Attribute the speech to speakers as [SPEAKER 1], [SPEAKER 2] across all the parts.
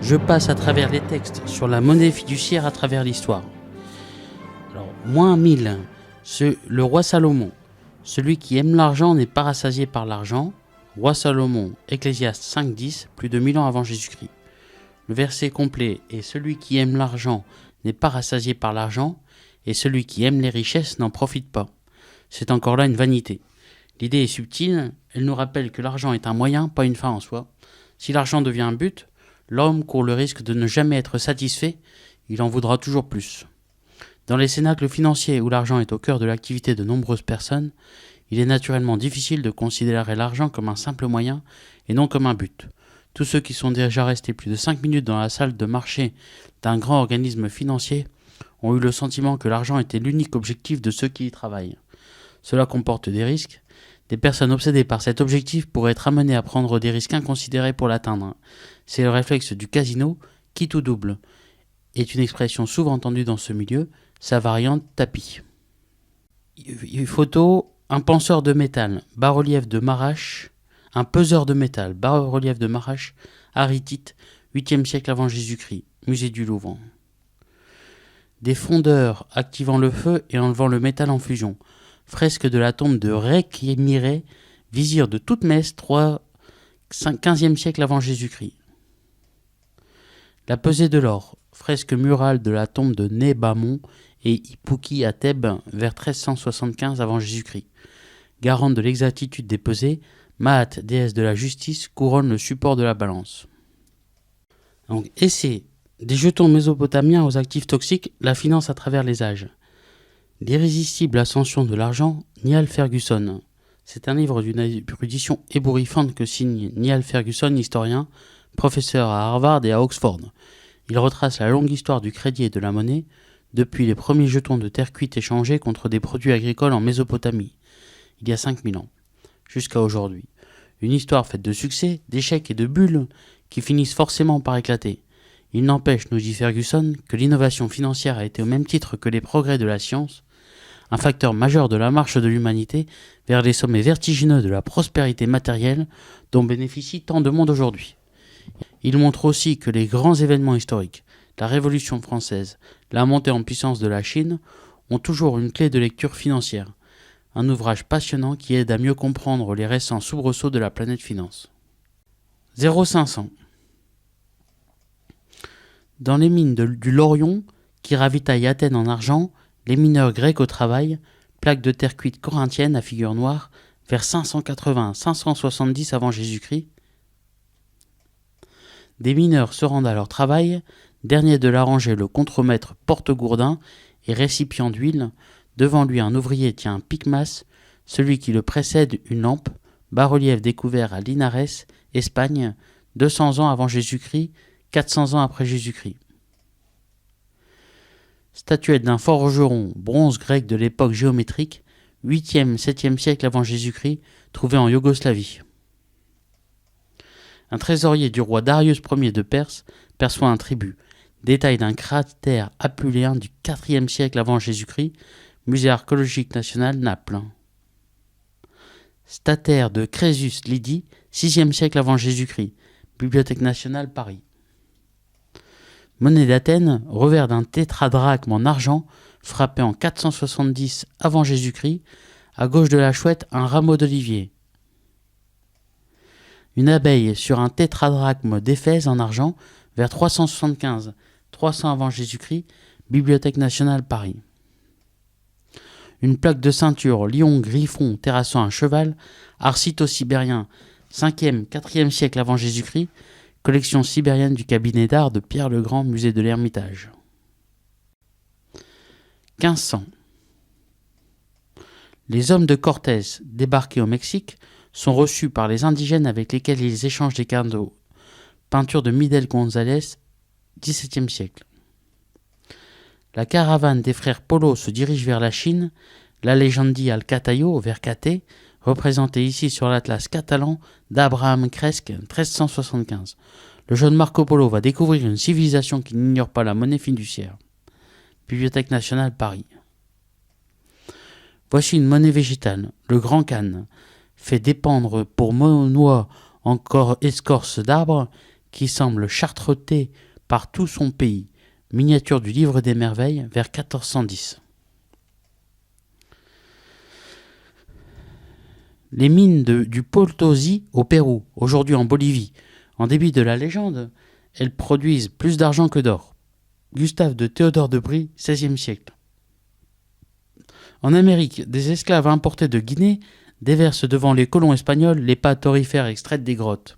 [SPEAKER 1] Je passe à travers les textes sur la monnaie fiduciaire à travers l'histoire. Alors, moins 1000, le roi Salomon. Celui qui aime l'argent n'est pas rassasié par l'argent. Roi Salomon, Ecclésiaste 5.10, plus de 1000 ans avant Jésus-Christ. Le verset complet est « Celui qui aime l'argent n'est pas rassasié par l'argent, et celui qui aime les richesses n'en profite pas. » C'est encore là une vanité. L'idée est subtile, elle nous rappelle que l'argent est un moyen, pas une fin en soi. Si l'argent devient un but, l'homme court le risque de ne jamais être satisfait, il en voudra toujours plus. Dans les cénacles financiers où l'argent est au cœur de l'activité de nombreuses personnes, il est naturellement difficile de considérer l'argent comme un simple moyen et non comme un but. Tous ceux qui sont déjà restés plus de 5 minutes dans la salle de marché d'un grand organisme financier ont eu le sentiment que l'argent était l'unique objectif de ceux qui y travaillent. Cela comporte des risques. Des personnes obsédées par cet objectif pourraient être amenées à prendre des risques inconsidérés pour l'atteindre. C'est le réflexe du casino, quitte ou double, est une expression souvent entendue dans ce milieu, sa variante tapis. Photo, un penseur de métal, bas-relief de Marache, un peseur de métal, bas-relief de Marache, Haritite, 8e siècle avant Jésus-Christ, musée du Louvre. Des fondeurs activant le feu et enlevant le métal en fusion, fresque de la tombe de Réquémiré, vizir de Toutmès, 15e siècle avant Jésus-Christ. La pesée de l'or, fresque murale de la tombe de Nébamon et Ipuki à Thèbes vers 1375 avant Jésus-Christ. Garante de l'exactitude des pesées, Maat, déesse de la justice, couronne le support de la balance. Donc, essai des jetons mésopotamiens aux actifs toxiques, la finance à travers les âges. L'irrésistible ascension de l'argent, Niall Ferguson. C'est un livre d'une érudition ébouriffante que signe Niall Ferguson, historien, professeur à Harvard et à Oxford. Il retrace la longue histoire du crédit et de la monnaie, depuis les premiers jetons de terre cuite échangés contre des produits agricoles en Mésopotamie, il y a 5000 ans, jusqu'à aujourd'hui. Une histoire faite de succès, d'échecs et de bulles qui finissent forcément par éclater. Il n'empêche, nous dit Ferguson, que l'innovation financière a été au même titre que les progrès de la science, un facteur majeur de la marche de l'humanité vers les sommets vertigineux de la prospérité matérielle dont bénéficie tant de monde aujourd'hui. Il montre aussi que les grands événements historiques, la Révolution française, la montée en puissance de la Chine, ont toujours une clé de lecture financière, un ouvrage passionnant qui aide à mieux comprendre les récents soubresauts de la planète finance. 0500. Dans les mines du Laurion, qui ravitaillent Athènes en argent, les mineurs grecs au travail, plaques de terre cuite corinthiennes à figure noire, vers 580-570 avant Jésus-Christ. Des mineurs se rendent à leur travail, dernier de la rangée le contremaître porte-gourdin et récipient d'huile, devant lui un ouvrier tient un pic-masse, celui qui le précède une lampe, bas-relief découvert à Linares, Espagne, 200 ans avant Jésus-Christ, 400 ans après Jésus-Christ. Statuette d'un forgeron, bronze grec de l'époque géométrique, 8e-7e siècle avant Jésus-Christ, trouvée en Yougoslavie. Un trésorier du roi Darius Ier de Perse perçoit un tribut, détail d'un cratère apuléen du 4e siècle avant Jésus-Christ, musée archéologique national Naples. Stataire de Crésus Lydie, 6e siècle avant Jésus-Christ, Bibliothèque nationale Paris. Monnaie d'Athènes, revers d'un tétradrachme en argent, frappé en 470 avant Jésus-Christ, à gauche de la chouette un rameau d'olivier. Une abeille sur un tétradrachme d'Éphèse en argent, vers 375, 300 avant Jésus-Christ, Bibliothèque nationale Paris. Une plaque de ceinture, lion, griffon, terrassant un cheval, arcito-sibérien, 5e, 4e siècle avant Jésus-Christ, collection sibérienne du cabinet d'art de Pierre le Grand, musée de l'Ermitage. 1500. Les hommes de Cortés, débarqués au Mexique, sont reçus par les indigènes avec lesquels ils échangent des cadeaux. Peinture de Miguel González, XVIIe siècle. La caravane des frères Polo se dirige vers la Chine, la Legendi al Catayo vers Caté, représentée ici sur l'atlas catalan d'Abraham Cresque, 1375. Le jeune Marco Polo va découvrir une civilisation qui n'ignore pas la monnaie fiduciaire. Bibliothèque nationale Paris. Voici une monnaie végétale, le grand cane, fait dépendre pour noix encore escorce d'arbres qui semble chartreter par tout son pays. Miniature du livre des merveilles vers 1410. Les mines du Potosi au Pérou, aujourd'hui en Bolivie. En dépit de la légende, elles produisent plus d'argent que d'or. Gustave de Théodore de Brie, XVIe siècle. En Amérique, des esclaves importés de Guinée déversent devant les colons espagnols les pâtes aurifères extraites des grottes.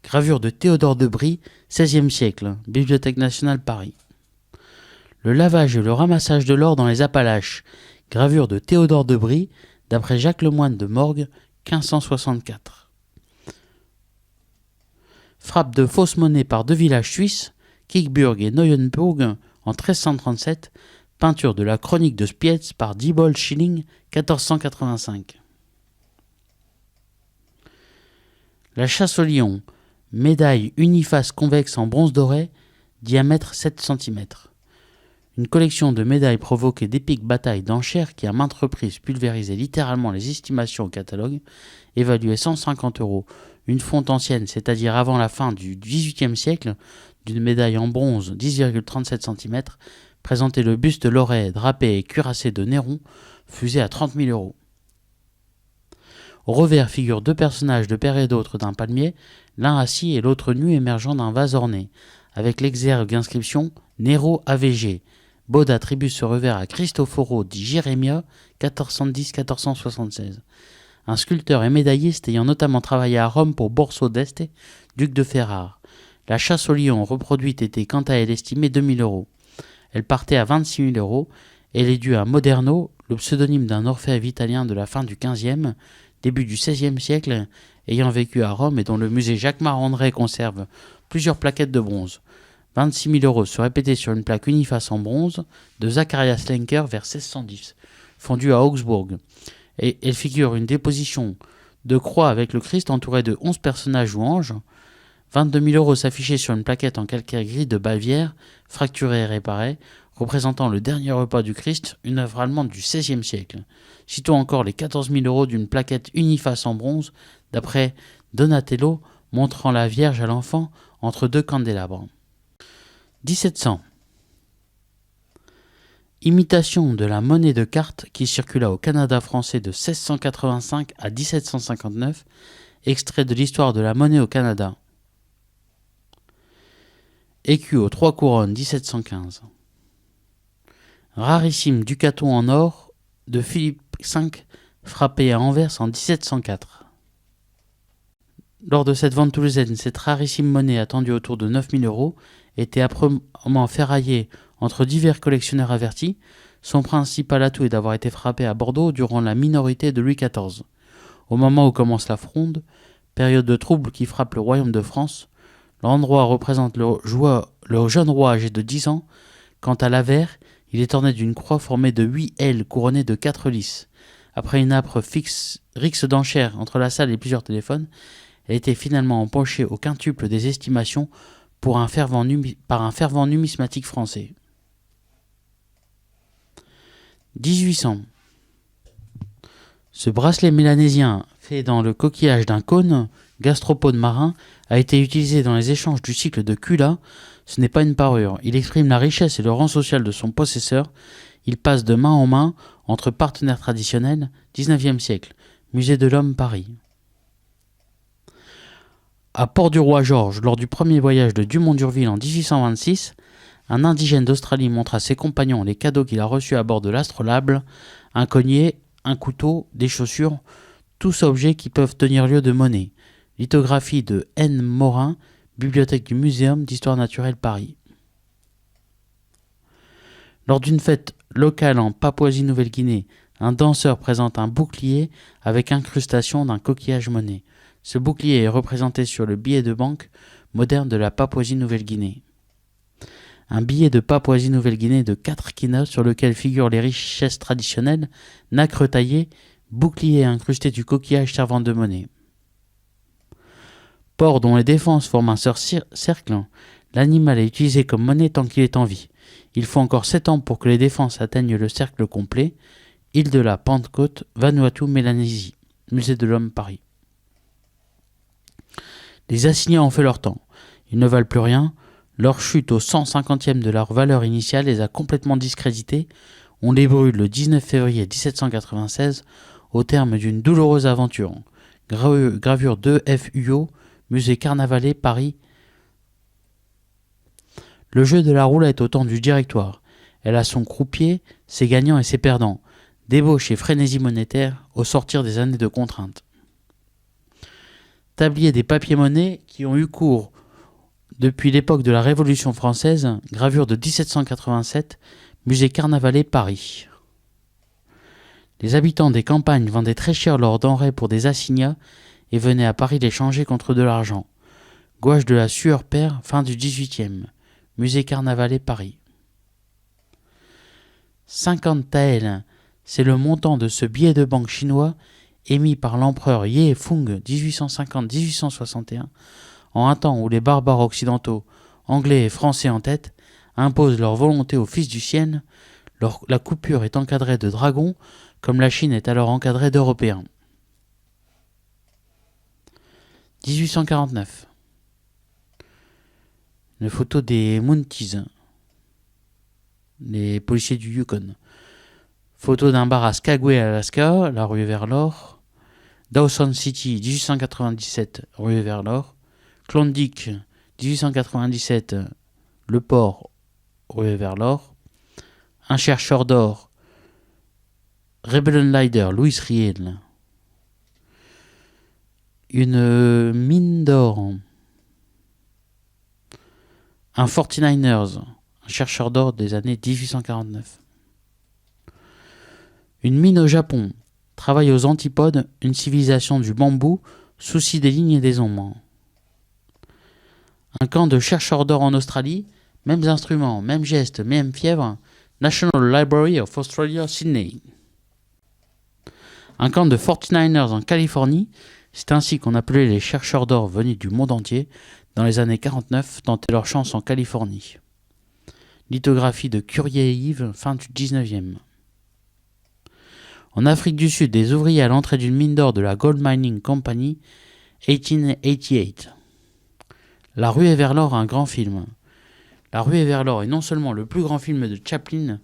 [SPEAKER 1] Gravure de Théodore de Brie, XVIe siècle, Bibliothèque nationale Paris. Le lavage et le ramassage de l'or dans les Appalaches. Gravure de Théodore de Brie, d'après Jacques Lemoine de Morgue, 1564. Frappe de fausse monnaie par deux villages suisses, Kickburg et Neuenburg, en 1337. Peinture de la chronique de Spiez par Diebold Schilling, 1485. La chasse au lion, médaille uniface convexe en bronze doré, diamètre 7 cm. Une collection de médailles provoquées d'épiques batailles d'enchères qui à maintes reprises pulvérisait littéralement les estimations au catalogue, évaluées 150 €. Une fonte ancienne, c'est-à-dire avant la fin du XVIIIe siècle, d'une médaille en bronze 10,37 cm, présentait le buste lauré, drapé et cuirassé de Néron, fusé à 30 000 €. Au revers figurent deux personnages de part et d'autre d'un palmier, l'un assis et l'autre nu émergeant d'un vase orné, avec l'exergue inscription « Nero AVG ». Bode attribue ce revers à Cristoforo di Geremia, 1410-1476, un sculpteur et médailliste ayant notamment travaillé à Rome pour Borso d'Este, duc de Ferrare. La chasse au lion reproduite était quant à elle estimée 2 000 €. Elle partait à 26 000 € et elle est due à Moderno, le pseudonyme d'un orfèvre italien de la fin du XVe, début du XVIe siècle, ayant vécu à Rome et dont le musée Jacques-Marandré conserve plusieurs plaquettes de bronze. 26 000 € se répétaient sur une plaque uniface en bronze de Zacharias Lenker vers 1610, fondue à Augsbourg. Et elle figure une déposition de croix avec le Christ entouré de 11 personnages ou anges. 22 000 € s'affichaient sur une plaquette en calcaire gris de Bavière, fracturée et réparée, représentant le dernier repas du Christ, une œuvre allemande du XVIe siècle. Citons encore les 14 000 € d'une plaquette uniface en bronze, d'après Donatello, montrant la Vierge à l'enfant entre deux candélabres. 1700. Imitation de la monnaie de carte qui circula au Canada français de 1685 à 1759, extrait de l'histoire de la monnaie au Canada. Écu aux 3 couronnes, 1715. Rarissime ducaton en or de Philippe V, frappé à Anvers en 1704. Lors de cette vente toulousaine, cette rarissime monnaie attendue autour de 9 000 € était âprement ferraillée entre divers collectionneurs avertis. Son principal atout est d'avoir été frappé à Bordeaux durant la minorité de Louis XIV. Au moment où commence la Fronde, période de trouble qui frappe le royaume de France, l'endroit représente le jeune roi âgé de 10 ans. Quant à l'avers, il est orné d'une croix formée de 8 ailes couronnées de 4 lys. Après une âpre rixe d'enchères entre la salle et plusieurs téléphones, elle était finalement empochée au quintuple des estimations par un fervent numismatique français. 1800. Ce bracelet mélanésien, fait dans le coquillage d'un cône, gastropode marin, a été utilisé dans les échanges du cycle de Cula. Ce n'est pas une parure. Il exprime la richesse et le rang social de son possesseur. Il passe de main en main entre partenaires traditionnels. 19e siècle. Musée de l'Homme, Paris. À Port-du-Roi-Georges, lors du premier voyage de Dumont d'Urville en 1826, un indigène d'Australie montre à ses compagnons les cadeaux qu'il a reçus à bord de l'Astrolabe, un collier, un couteau, des chaussures, tous objets qui peuvent tenir lieu de monnaie. Lithographie de N. Morin, Bibliothèque du Muséum d'Histoire naturelle Paris. Lors d'une fête locale en Papouasie-Nouvelle-Guinée, un danseur présente un bouclier avec incrustation d'un coquillage monnaie. Ce bouclier est représenté sur le billet de banque moderne de la Papouasie-Nouvelle-Guinée. Un billet de Papouasie-Nouvelle-Guinée de 4 quina sur lequel figurent les richesses traditionnelles, nacre taillé, bouclier incrusté du coquillage servant de monnaie. Porc dont les défenses forment un cercle, l'animal est utilisé comme monnaie tant qu'il est en vie. Il faut encore 7 ans pour que les défenses atteignent le cercle complet. Île de la Pentecôte, Vanuatu, Mélanésie. Musée de l'Homme, Paris. Les assignats ont fait leur temps. Ils ne valent plus rien. Leur chute au 150e de leur valeur initiale les a complètement discrédités. On les brûle le 19 février 1796 au terme d'une douloureuse aventure. Gravure 2 F. Huyot, musée Carnavalet, Paris. Le jeu de la roulette au temps du directoire. Elle a son croupier, ses gagnants et ses perdants. Débauche et frénésie monétaire au sortir des années de contrainte. Tablier des papiers-monnaies qui ont eu cours depuis l'époque de la Révolution française, gravure de 1787, musée Carnavalet, Paris. Les habitants des campagnes vendaient très cher leurs denrées pour des assignats et venaient à Paris les changer contre de l'argent. Gouache de la sueur perd, fin du XVIIIe, musée Carnavalet, Paris. 50 taels, c'est le montant de ce billet de banque chinois émis par l'empereur Ye Fung 1850-1861, en un temps où les barbares occidentaux, anglais et français en tête, imposent leur volonté aux fils du ciel. La coupure est encadrée de dragons, comme la Chine est alors encadrée d'Européens. 1849. Une photo des Mounties, les policiers du Yukon. Photo d'un bar à Skagway, Alaska, la rue vers l'or. Dawson City, 1897, rue vers l'or. Klondike, 1897, le port, rue vers l'or. Un chercheur d'or, Rebellion Leader, Louis Riel. Une mine d'or. Un 49ers, un chercheur d'or des années 1849. Une mine au Japon, travaille aux antipodes, une civilisation du bambou, souci des lignes et des ombres. Un camp de chercheurs d'or en Australie, mêmes instruments, mêmes gestes, même fièvre, National Library of Australia, Sydney. Un camp de 49ers en Californie, c'est ainsi qu'on appelait les chercheurs d'or venus du monde entier, dans les années 49, tenter leur chance en Californie. Lithographie de Curie-Yves, fin du 19e. En Afrique du Sud, des ouvriers à l'entrée d'une mine d'or de la Gold Mining Company, 1888. La ruée vers l'or, un grand film. La ruée vers l'or est non seulement le plus grand film de Chaplin,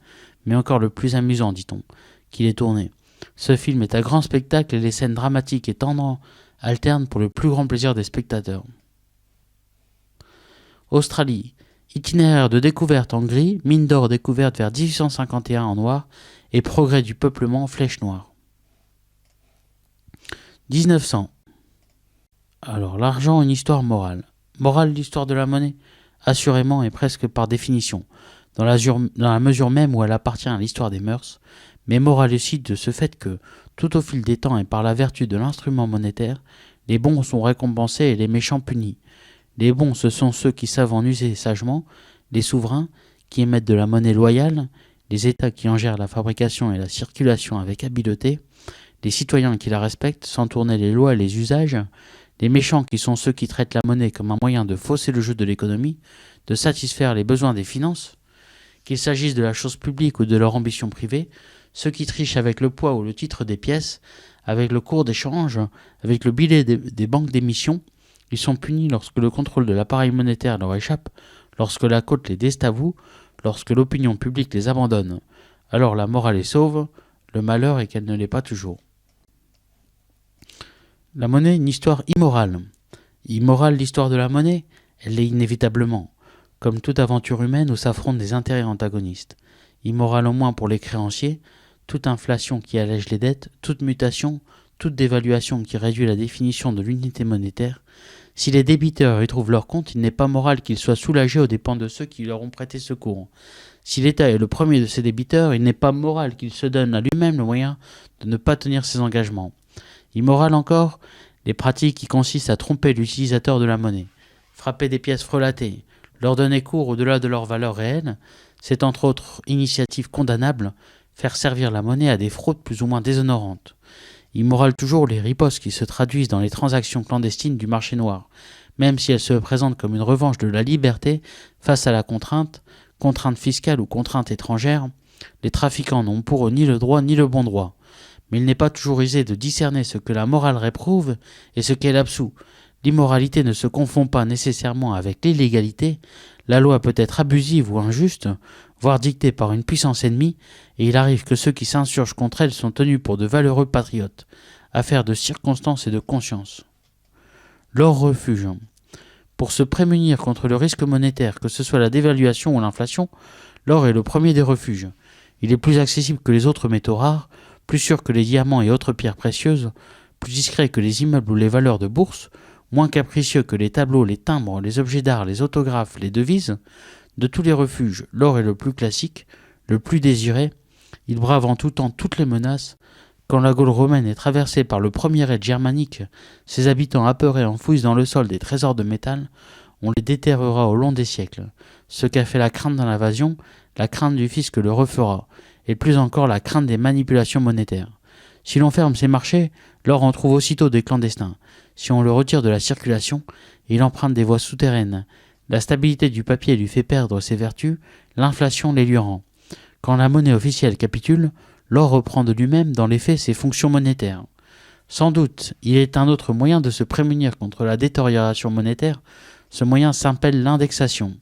[SPEAKER 1] mais encore le plus amusant, dit-on, qu'il ait tourné. Ce film est un grand spectacle et les scènes dramatiques et tendres alternent pour le plus grand plaisir des spectateurs. Australie. Itinéraire de découverte en gris, mine d'or découverte vers 1851 en noir et progrès du peuplement, flèche noire. 1900. Alors, l'argent, une histoire morale. Morale, l'histoire de la monnaie, assurément et presque par définition, dans la mesure même où elle appartient à l'histoire des mœurs, mais morale aussi de ce fait que, tout au fil des temps et par la vertu de l'instrument monétaire, les bons sont récompensés et les méchants punis. Les bons, ce sont ceux qui savent en user sagement, les souverains, qui émettent de la monnaie loyale, les États qui en gèrent la fabrication et la circulation avec habileté, les citoyens qui la respectent sans tourner les lois et les usages, les méchants qui sont ceux qui traitent la monnaie comme un moyen de fausser le jeu de l'économie, de satisfaire les besoins des finances, qu'il s'agisse de la chose publique ou de leur ambition privée, ceux qui trichent avec le poids ou le titre des pièces, avec le cours d'échange, avec le billet des banques d'émission. Ils sont punis lorsque le contrôle de l'appareil monétaire leur échappe, lorsque la côte les désavoue, lorsque l'opinion publique les abandonne. Alors la morale est sauve, le malheur est qu'elle ne l'est pas toujours. La monnaie, une histoire immorale. Immorale l'histoire de la monnaie, elle l'est inévitablement, comme toute aventure humaine où s'affrontent des intérêts antagonistes. Immorale au moins pour les créanciers, toute inflation qui allège les dettes, toute mutation, toute dévaluation qui réduit la définition de l'unité monétaire. Si les débiteurs y trouvent leur compte, il n'est pas moral qu'ils soient soulagés aux dépens de ceux qui leur ont prêté secours. Si l'État est le premier de ses débiteurs, il n'est pas moral qu'il se donne à lui-même le moyen de ne pas tenir ses engagements. Immoral encore, les pratiques qui consistent à tromper l'utilisateur de la monnaie, frapper des pièces frelatées, leur donner cours au-delà de leur valeur réelle, c'est entre autres initiatives condamnables, faire servir la monnaie à des fraudes plus ou moins déshonorantes. Immoral toujours les ripostes qui se traduisent dans les transactions clandestines du marché noir, même si elles se présentent comme une revanche de la liberté face à la contrainte fiscale ou contrainte étrangère. Les trafiquants n'ont pour eux ni le droit ni le bon droit. Mais il n'est pas toujours aisé de discerner ce que la morale réprouve et ce qu'elle absout. L'immoralité ne se confond pas nécessairement avec l'illégalité, la loi peut être abusive ou injuste, voire dictée par une puissance ennemie, et il arrive que ceux qui s'insurgent contre elle sont tenus pour de valeureux patriotes, affaire de circonstances et de conscience. L'or refuge. Pour se prémunir contre le risque monétaire, que ce soit la dévaluation ou l'inflation, l'or est le premier des refuges. Il est plus accessible que les autres métaux rares, plus sûr que les diamants et autres pierres précieuses, plus discret que les immeubles ou les valeurs de bourse, moins capricieux que les tableaux, les timbres, les objets d'art, les autographes, les devises. De tous les refuges, l'or est le plus classique, le plus désiré. Il brave en tout temps toutes les menaces. Quand la Gaule romaine est traversée par le premier raid germanique, ses habitants apeurés enfouissent dans le sol des trésors de métal. On les déterrera au long des siècles. Ce qu'a fait la crainte dans l'invasion, la crainte du fisc le refera, et plus encore la crainte des manipulations monétaires. Si l'on ferme ces marchés, l'or en trouve aussitôt des clandestins. Si on le retire de la circulation, il emprunte des voies souterraines. La stabilité du papier lui fait perdre ses vertus, l'inflation les lui rend. Quand la monnaie officielle capitule, l'or reprend de lui-même dans les faits ses fonctions monétaires. Sans doute, il est un autre moyen de se prémunir contre la détérioration monétaire. Ce moyen s'appelle l'indexation.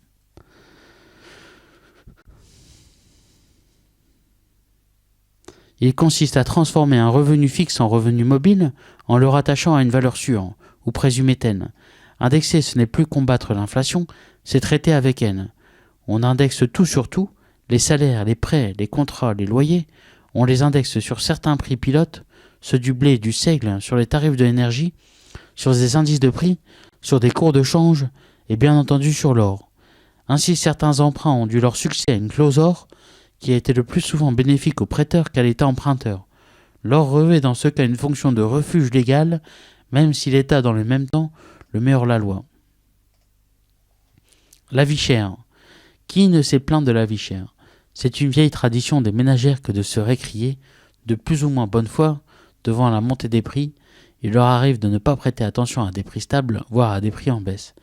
[SPEAKER 1] Il consiste à transformer un revenu fixe en revenu mobile en le rattachant à une valeur sûre, ou présumée telle. Indexer, ce n'est plus combattre l'inflation, c'est traiter avec elle. On indexe tout sur tout, les salaires, les prêts, les contrats, les loyers. On les indexe sur certains prix pilotes, ceux du blé, du seigle, sur les tarifs de l'énergie, sur des indices de prix, sur des cours de change et bien entendu sur l'or. Ainsi, certains emprunts ont dû leur succès à une clause or, qui a été le plus souvent bénéfique au prêteur qu'à l'État emprunteur. L'or revêt dans ce cas une fonction de refuge légal, même si l'État dans le même temps le met hors la loi. La vie chère. Qui ne s'est plaint de la vie chère? C'est une vieille tradition des ménagères que de se récrier, de plus ou moins bonne foi, devant la montée des prix. Il leur arrive de ne pas prêter attention à des prix stables, voire à des prix en baisse.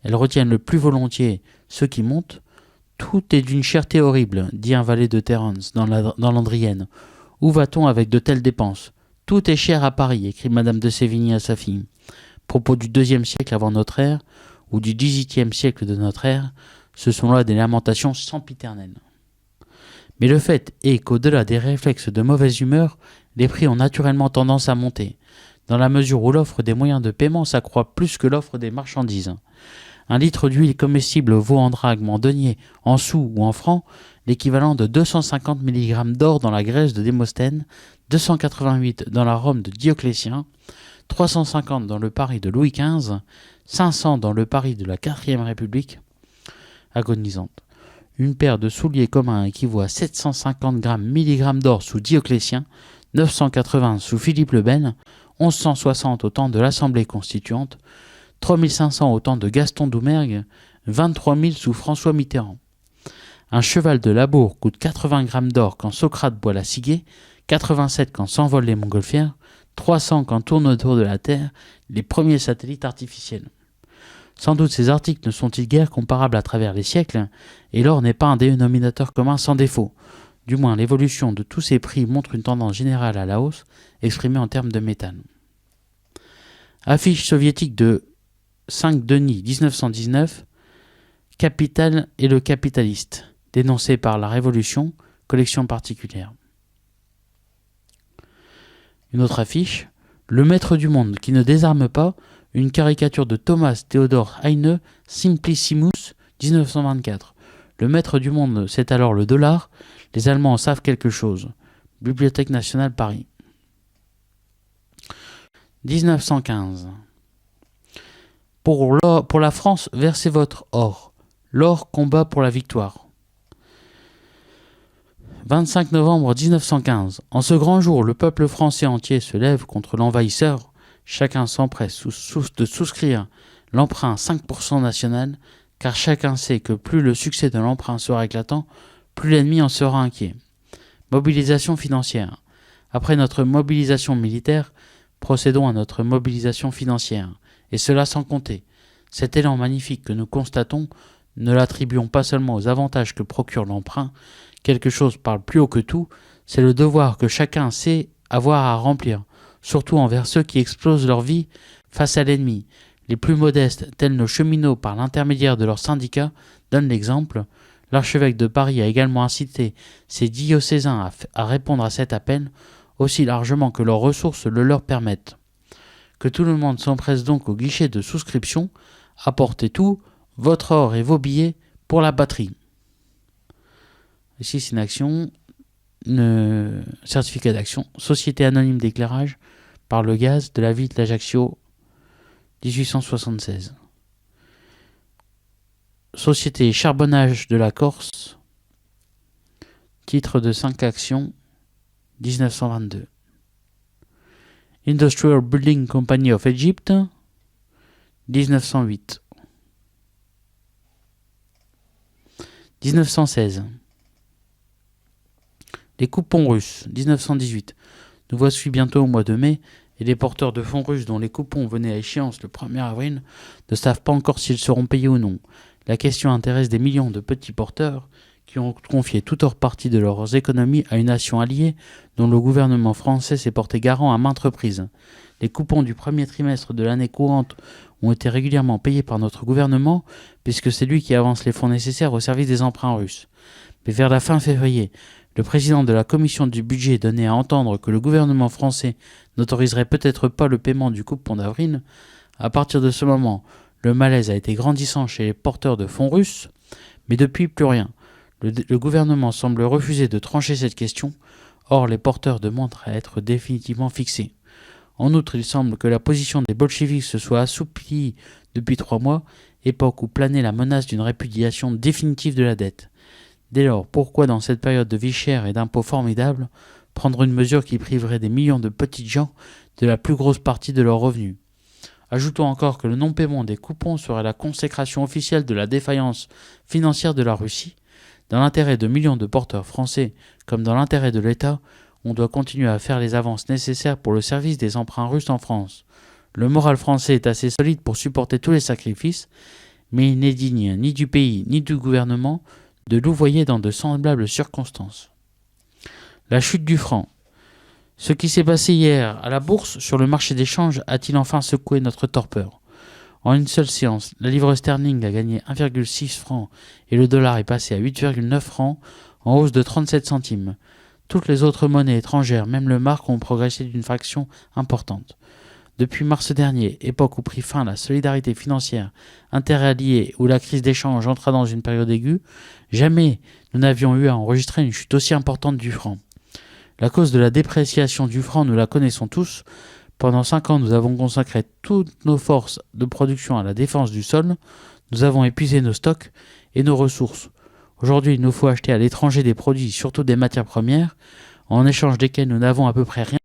[SPEAKER 1] Elles retiennent le plus volontiers ceux qui montent. Tout est d'une cherté horrible, dit un valet de Terence dans l'Andrienne. Où va-t-on avec de telles dépenses? Tout est cher à Paris, écrit Madame de Sévigné à sa fille. Propos du IIe siècle avant notre ère, ou du XVIIIe siècle de notre ère, ce sont là des lamentations sempiternelles. Mais le fait est qu'au-delà des réflexes de mauvaise humeur, les prix ont naturellement tendance à monter, dans la mesure où l'offre des moyens de paiement s'accroît plus que l'offre des marchandises. Un litre d'huile comestible vaut en drachmes, en deniers, en sous ou en francs l'équivalent de 250 mg d'or dans la Grèce de Démosthène, 288 dans la Rome de Dioclétien, 350 dans le Paris de Louis XV, 500 dans le Paris de la Quatrième République agonisante. Une paire de souliers communs équivaut à 750 mg d'or sous Dioclétien, 980 sous Philippe le Bel, 1160 au temps de l'Assemblée constituante, 3500 au temps de Gaston Doumergue, 23 000 sous François Mitterrand. Un cheval de labour coûte 80 grammes d'or quand Socrate boit la ciguë, 87 quand s'envolent les montgolfières, 300 quand tournent autour de la Terre les premiers satellites artificiels. Sans doute ces articles ne sont-ils guère comparables à travers les siècles, et l'or n'est pas un dénominateur commun sans défaut. Du moins, l'évolution de tous ces prix montre une tendance générale à la hausse, exprimée en termes de métal. Affiche soviétique de 5 Denis 1919, Capital et le capitaliste, dénoncé par la Révolution, collection particulière. Une autre affiche, Le maître du monde qui ne désarme pas, une caricature de Thomas Theodor Heine, Simplicissimus, 1924. Le maître du monde, c'est alors le dollar, les Allemands en savent quelque chose. Bibliothèque nationale Paris. 1915. Pour la France, versez votre or. L'or combat pour la victoire. 25 novembre 1915. En ce grand jour, le peuple français entier se lève contre l'envahisseur. Chacun s'empresse de souscrire l'emprunt 5% national, car chacun sait que plus le succès de l'emprunt sera éclatant, plus l'ennemi en sera inquiet. Mobilisation financière. Après notre mobilisation militaire, procédons à notre mobilisation financière, et cela sans compter. Cet élan magnifique que nous constatons, ne l'attribuons pas seulement aux avantages que procure l'emprunt. Quelque chose parle plus haut que tout, c'est le devoir que chacun sait avoir à remplir, surtout envers ceux qui explosent leur vie face à l'ennemi. Les plus modestes, tels nos cheminots par l'intermédiaire de leurs syndicats, donnent l'exemple. L'archevêque de Paris a également incité ses diocésains à répondre à cet appel aussi largement que leurs ressources le leur permettent. Que tout le monde s'empresse donc au guichet de souscription. Apportez tout, votre or et vos billets pour la batterie. Ici, c'est une action, certificat d'action, Société anonyme d'éclairage par le gaz de la ville d'Ajaccio, 1876. Société charbonnage de la Corse, titre de 5 actions, 1922. Industrial Building Company of Egypt, 1908. 1916. Les coupons russes, 1918. Nous voici bientôt au mois de mai, et les porteurs de fonds russes dont les coupons venaient à échéance le 1er avril ne savent pas encore s'ils seront payés ou non. La question intéresse des millions de petits porteurs qui ont confié toute or partie de leurs économies à une nation alliée dont le gouvernement français s'est porté garant à maintes reprises. Les coupons du premier trimestre de l'année courante ont été régulièrement payés par notre gouvernement puisque c'est lui qui avance les fonds nécessaires au service des emprunts russes. Mais vers la fin février, le président de la commission du budget donnait à entendre que le gouvernement français n'autoriserait peut-être pas le paiement du coupon d'avril. À partir de ce moment, le malaise a été grandissant chez les porteurs de fonds russes, mais depuis plus rien. Le gouvernement semble refuser de trancher cette question, or les porteurs demandent à être définitivement fixés. En outre, il semble que la position des bolcheviks se soit assouplie depuis 3 mois, époque où planait la menace d'une répudiation définitive de la dette. Dès lors, pourquoi dans cette période de vie chère et d'impôts formidables, prendre une mesure qui priverait des millions de petites gens de la plus grosse partie de leurs revenus ? Ajoutons encore que le non-paiement des coupons serait la consécration officielle de la défaillance financière de la Russie. Dans l'intérêt de millions de porteurs français, comme dans l'intérêt de l'État, on doit continuer à faire les avances nécessaires pour le service des emprunts russes en France. Le moral français est assez solide pour supporter tous les sacrifices, mais il n'est digne ni du pays ni du gouvernement de louvoyer dans de semblables circonstances. La chute du franc. Ce qui s'est passé hier à la bourse sur le marché des changes a-t-il enfin secoué notre torpeur ? En une seule séance, la livre sterling a gagné 1,6 francs et le dollar est passé à 8,9 francs, en hausse de 37 centimes. Toutes les autres monnaies étrangères, même le mark, ont progressé d'une fraction importante. Depuis mars dernier, époque où prit fin la solidarité financière interalliée, où la crise d'échange entra dans une période aiguë, jamais nous n'avions eu à enregistrer une chute aussi importante du franc. La cause de la dépréciation du franc, nous la connaissons tous. Pendant 5 ans, nous avons consacré toutes nos forces de production à la défense du sol. Nous avons épuisé nos stocks et nos ressources. Aujourd'hui, il nous faut acheter à l'étranger des produits, surtout des matières premières, en échange desquelles nous n'avons à peu près rien.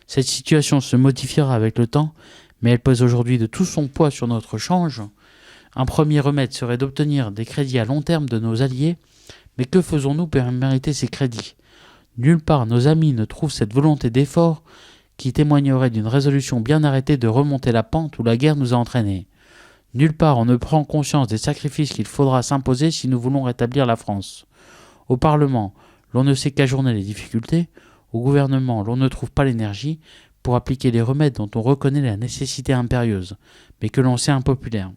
[SPEAKER 1] Cette situation se modifiera avec le temps, mais elle pèse aujourd'hui de tout son poids sur notre change. Un premier remède serait d'obtenir des crédits à long terme de nos alliés, mais que faisons-nous pour mériter ces crédits ? Nulle part nos amis ne trouvent cette volonté d'effort qui témoignerait d'une résolution bien arrêtée de remonter la pente où la guerre nous a entraînés. Nulle part on ne prend conscience des sacrifices qu'il faudra s'imposer si nous voulons rétablir la France. Au Parlement, l'on ne sait qu'ajourner les difficultés. Au gouvernement, l'on ne trouve pas l'énergie pour appliquer les remèdes dont on reconnaît la nécessité impérieuse, mais que l'on sait impopulaire.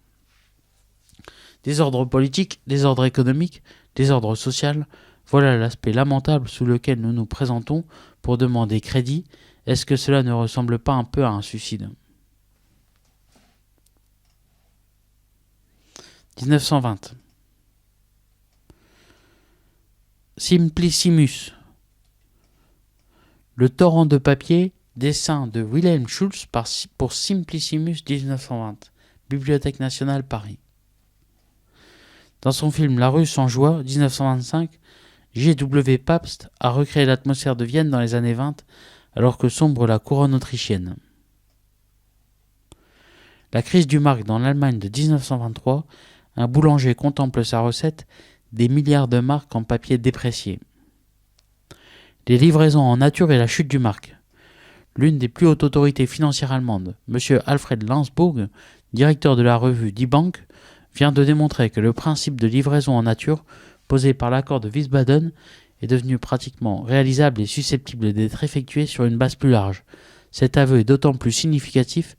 [SPEAKER 1] Désordre politique, désordre économique, désordre social, voilà l'aspect lamentable sous lequel nous nous présentons pour demander crédit. Est-ce que cela ne ressemble pas un peu à un suicide ? 1920. Simplicissimus. Le torrent de papier, dessin de Wilhelm Schulz pour Simplicissimus 1920, Bibliothèque nationale Paris. Dans son film La rue sans joie 1925, J.W. Pabst a recréé l'atmosphère de Vienne dans les années 20 alors que sombre la couronne autrichienne. La crise du mark dans l'Allemagne de 1923, un boulanger contemple sa recette, des milliards de marks en papier déprécié. Les livraisons en nature et la chute du mark. L'une des plus hautes autorités financières allemandes, M. Alfred Landsburg, directeur de la revue Die Bank, vient de démontrer que le principe de livraison en nature, posé par l'accord de Wiesbaden, est devenu pratiquement réalisable et susceptible d'être effectué sur une base plus large. Cet aveu est d'autant plus significatif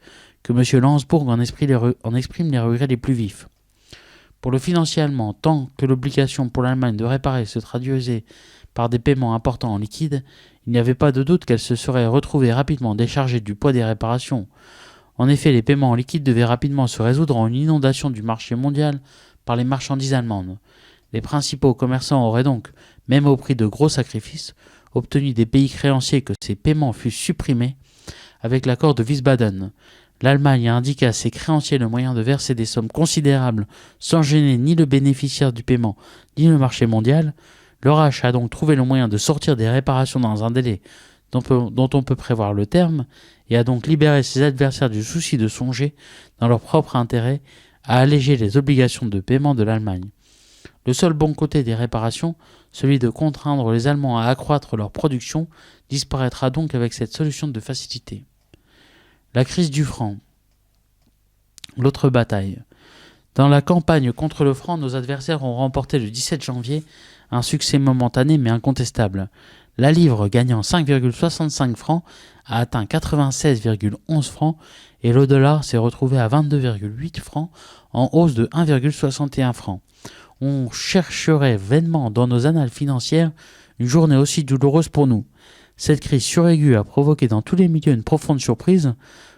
[SPEAKER 1] que M. Landsbourg en exprime les regrets les plus vifs. Pour le financier allemand, tant que l'obligation pour l'Allemagne de réparer se traduisait par des paiements importants en liquide, il n'y avait pas de doute qu'elle se serait retrouvée rapidement déchargée du poids des réparations. En effet, les paiements en liquide devaient rapidement se résoudre en une inondation du marché mondial par les marchandises allemandes. Les principaux commerçants auraient donc, même au prix de gros sacrifices, obtenu des pays créanciers que ces paiements fussent supprimés avec l'accord de Wiesbaden. L'Allemagne a indiqué à ses créanciers le moyen de verser des sommes considérables sans gêner ni le bénéficiaire du paiement ni le marché mondial. Le Reich a donc trouvé le moyen de sortir des réparations dans un délai dont on peut prévoir le terme et a donc libéré ses adversaires du souci de songer, dans leur propre intérêt, à alléger les obligations de paiement de l'Allemagne. Le seul bon côté des réparations, celui de contraindre les Allemands à accroître leur production, disparaîtra donc avec cette solution de facilité. La crise du franc. L'autre bataille. Dans la campagne contre le franc, nos adversaires ont remporté le 17 janvier un succès momentané mais incontestable. La livre, gagnant 5,65 francs, a atteint 96,11 francs et le dollar s'est retrouvé à 22,8 francs, en hausse de 1,61 francs. On chercherait vainement dans nos annales financières une journée aussi douloureuse pour nous. Cette crise suraiguë a provoqué dans tous les milieux une profonde surprise.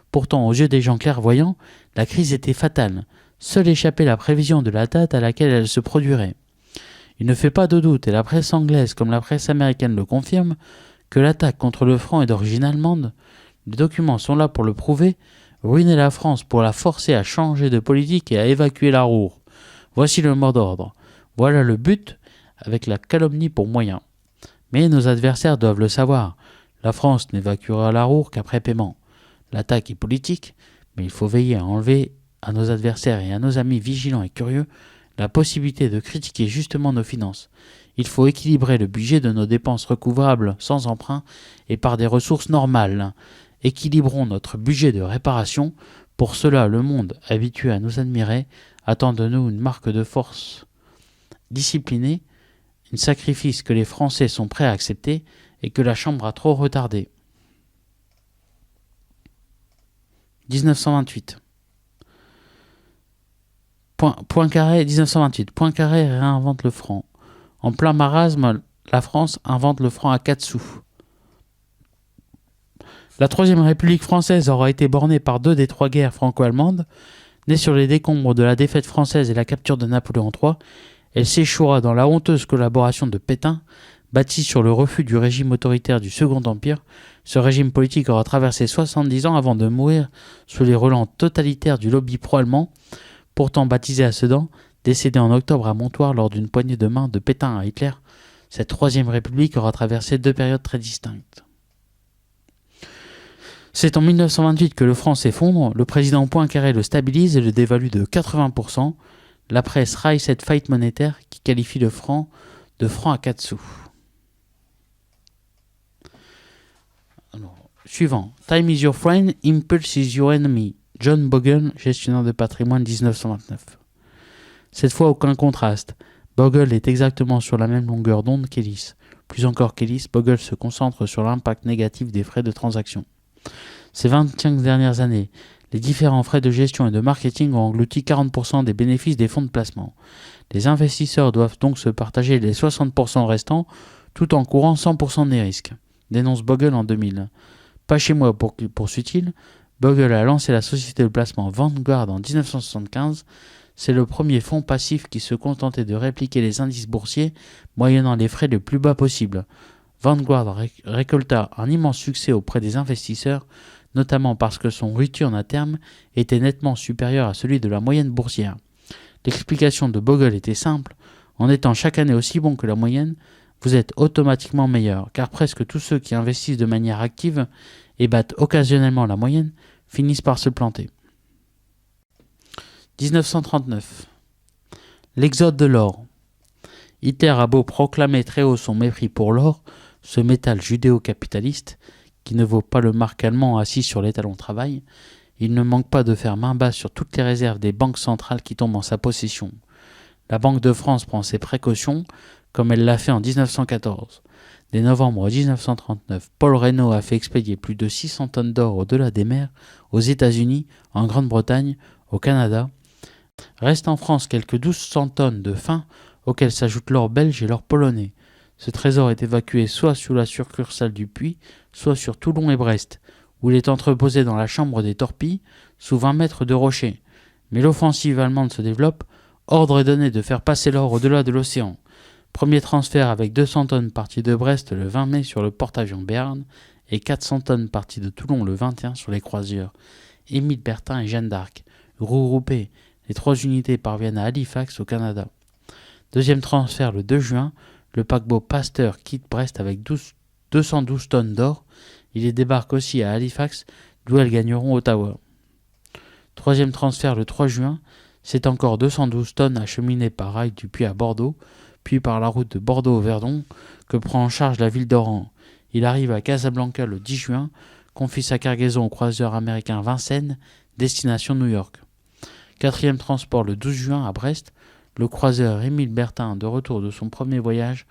[SPEAKER 1] Pourtant, aux yeux des gens clairvoyants, la crise était fatale. Seule échappait la prévision de la date à laquelle elle se produirait. Il ne fait pas de doute, et la presse anglaise comme la presse américaine le confirme, que l'attaque contre le franc est d'origine allemande. Les documents sont là pour le prouver. Ruiner la France pour la forcer à changer de politique et à évacuer la Ruhr. Voici le mot d'ordre. Voilà le but, avec la calomnie pour moyen. Mais nos adversaires doivent le savoir. La France n'évacuera la Ruhr qu'après paiement. L'attaque est politique, mais il faut veiller à enlever à nos adversaires et à nos amis vigilants et curieux la possibilité de critiquer justement nos finances. Il faut équilibrer le budget de nos dépenses recouvrables sans emprunt et par des ressources normales. Équilibrons notre budget de réparation. Pour cela, le monde, habitué à nous admirer, attend de nous une marque de force disciplinée, un sacrifice que les Français sont prêts à accepter et que la Chambre a trop retardé. 1928. Poincaré 1928. Poincaré réinvente le franc. En plein marasme, la France invente le franc à 4 sous. La Troisième République française aura été bornée par 2 des 3 guerres franco-allemandes. Née sur les décombres de la défaite française et la capture de Napoléon III, elle s'échouera dans la honteuse collaboration de Pétain, bâtie sur le refus du régime autoritaire du Second Empire. Ce régime politique aura traversé 70 ans avant de mourir sous les relents totalitaires du lobby pro-allemand, pourtant baptisé à Sedan, décédé en octobre à Montoire lors d'une poignée de main de Pétain à Hitler. Cette Troisième République aura traversé 2 périodes très distinctes. C'est en 1928 que le franc s'effondre, le président Poincaré le stabilise et le dévalue de 80%. La presse raille cette faillite monétaire qui qualifie le franc de franc à 4 sous. Suivant. Time is your friend, impulse is your enemy. John Bogle, gestionnaire de patrimoine 1929. Cette fois, aucun contraste. Bogle est exactement sur la même longueur d'onde qu'Ellis. Plus encore qu'Ellis, Bogle se concentre sur l'impact négatif des frais de transaction. Ces 25 dernières années, les différents frais de gestion et de marketing ont englouti 40% des bénéfices des fonds de placement. Les investisseurs doivent donc se partager les 60% restants tout en courant 100% des risques, dénonce Bogle en 2000. Pas chez moi, poursuit-il. Bogle a lancé la société de placement Vanguard en 1975. C'est le premier fonds passif qui se contentait de répliquer les indices boursiers moyennant les frais les plus bas possibles. Vanguard récolta un immense succès auprès des investisseurs, notamment parce que son return à terme était nettement supérieur à celui de la moyenne boursière. L'explication de Bogle était simple. En étant chaque année aussi bon que la moyenne, vous êtes automatiquement meilleur, car presque tous ceux qui investissent de manière active et battent occasionnellement la moyenne finissent par se planter. 1939. L'exode de l'or. Hitler a beau proclamer très haut son mépris pour l'or, ce métal judéo-capitaliste, qui ne vaut pas le marque allemand assis sur l'étalon travail, il ne manque pas de faire main basse sur toutes les réserves des banques centrales qui tombent en sa possession. La Banque de France prend ses précautions, comme elle l'a fait en 1914. Dès novembre 1939, Paul Reynaud a fait expédier plus de 600 tonnes d'or au-delà des mers, aux États-Unis, en Grande-Bretagne, au Canada. Restent en France quelques 1200 tonnes de fin, auxquelles s'ajoutent l'or belge et l'or polonais. Ce trésor est évacué soit sous la succursale du Puy, soit sur Toulon et Brest, où il est entreposé dans la chambre des torpilles, sous 20 mètres de rochers. Mais l'offensive allemande se développe, ordre est donné de faire passer l'or au-delà de l'océan. Premier transfert avec 200 tonnes parties de Brest le 20 mai sur le porte-avions Béarn et 400 tonnes parties de Toulon le 21 sur les croisières Émile Bertin et Jeanne d'Arc. Regroupées, les 3 unités parviennent à Halifax au Canada. Deuxième transfert le 2 juin, le paquebot Pasteur quitte Brest avec 212 tonnes d'or. Il les débarque aussi à Halifax, d'où elles gagneront Ottawa. Troisième transfert le 3 juin, c'est encore 212 tonnes acheminées par rail du Puy à Bordeaux, puis par la route de Bordeaux au Verdon, que prend en charge la ville d'Oran. Il arrive à Casablanca le 10 juin, confie sa cargaison au croiseur américain Vincennes, destination New York. Quatrième transport le 12 juin à Brest, le croiseur Émile Bertin, de retour de son premier voyage,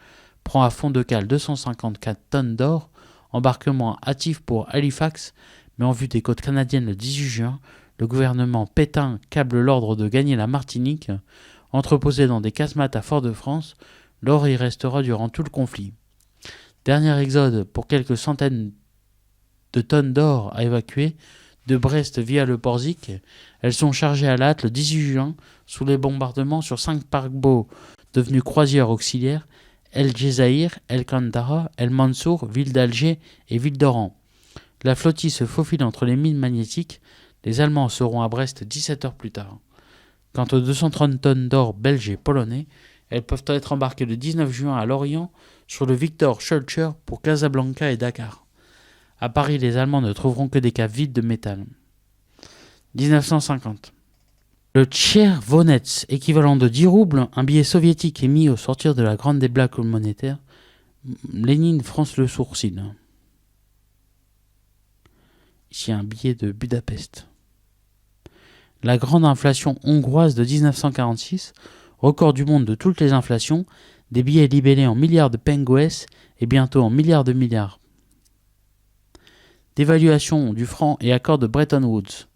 [SPEAKER 1] prend à fond de cale 254 tonnes d'or, embarquement hâtif pour Halifax, mais en vue des côtes canadiennes le 18 juin, le gouvernement Pétain câble l'ordre de gagner la Martinique. Entreposé dans des casemates à Fort-de-France, l'or y restera durant tout le conflit. Dernier exode pour quelques centaines de tonnes d'or à évacuer de Brest via le Porzic. Elles sont chargées à la hâte le 18 juin sous les bombardements sur 5 paquebots devenus croisières auxiliaires, El Jezaïr, El Kandara, El Mansour, ville d'Alger et ville d'Oran. La flottille se faufile entre les mines magnétiques. Les Allemands seront à Brest 17 heures plus tard. Quant aux 230 tonnes d'or belges et polonais, elles peuvent être embarquées le 19 juin à Lorient sur le Victor Schulcher pour Casablanca et Dakar. À Paris, les Allemands ne trouveront que des caves vides de métal. 1950. Le Tchervonets, équivalent de 10 roubles, un billet soviétique émis au sortir de la grande débâcle monétaire. Lénine fronce le sourcil. Ici un billet de Budapest. La grande inflation hongroise de 1946, record du monde de toutes les inflations, des billets libellés en milliards de pengouès et bientôt en milliards de milliards. Dévaluation du franc et accord de Bretton Woods.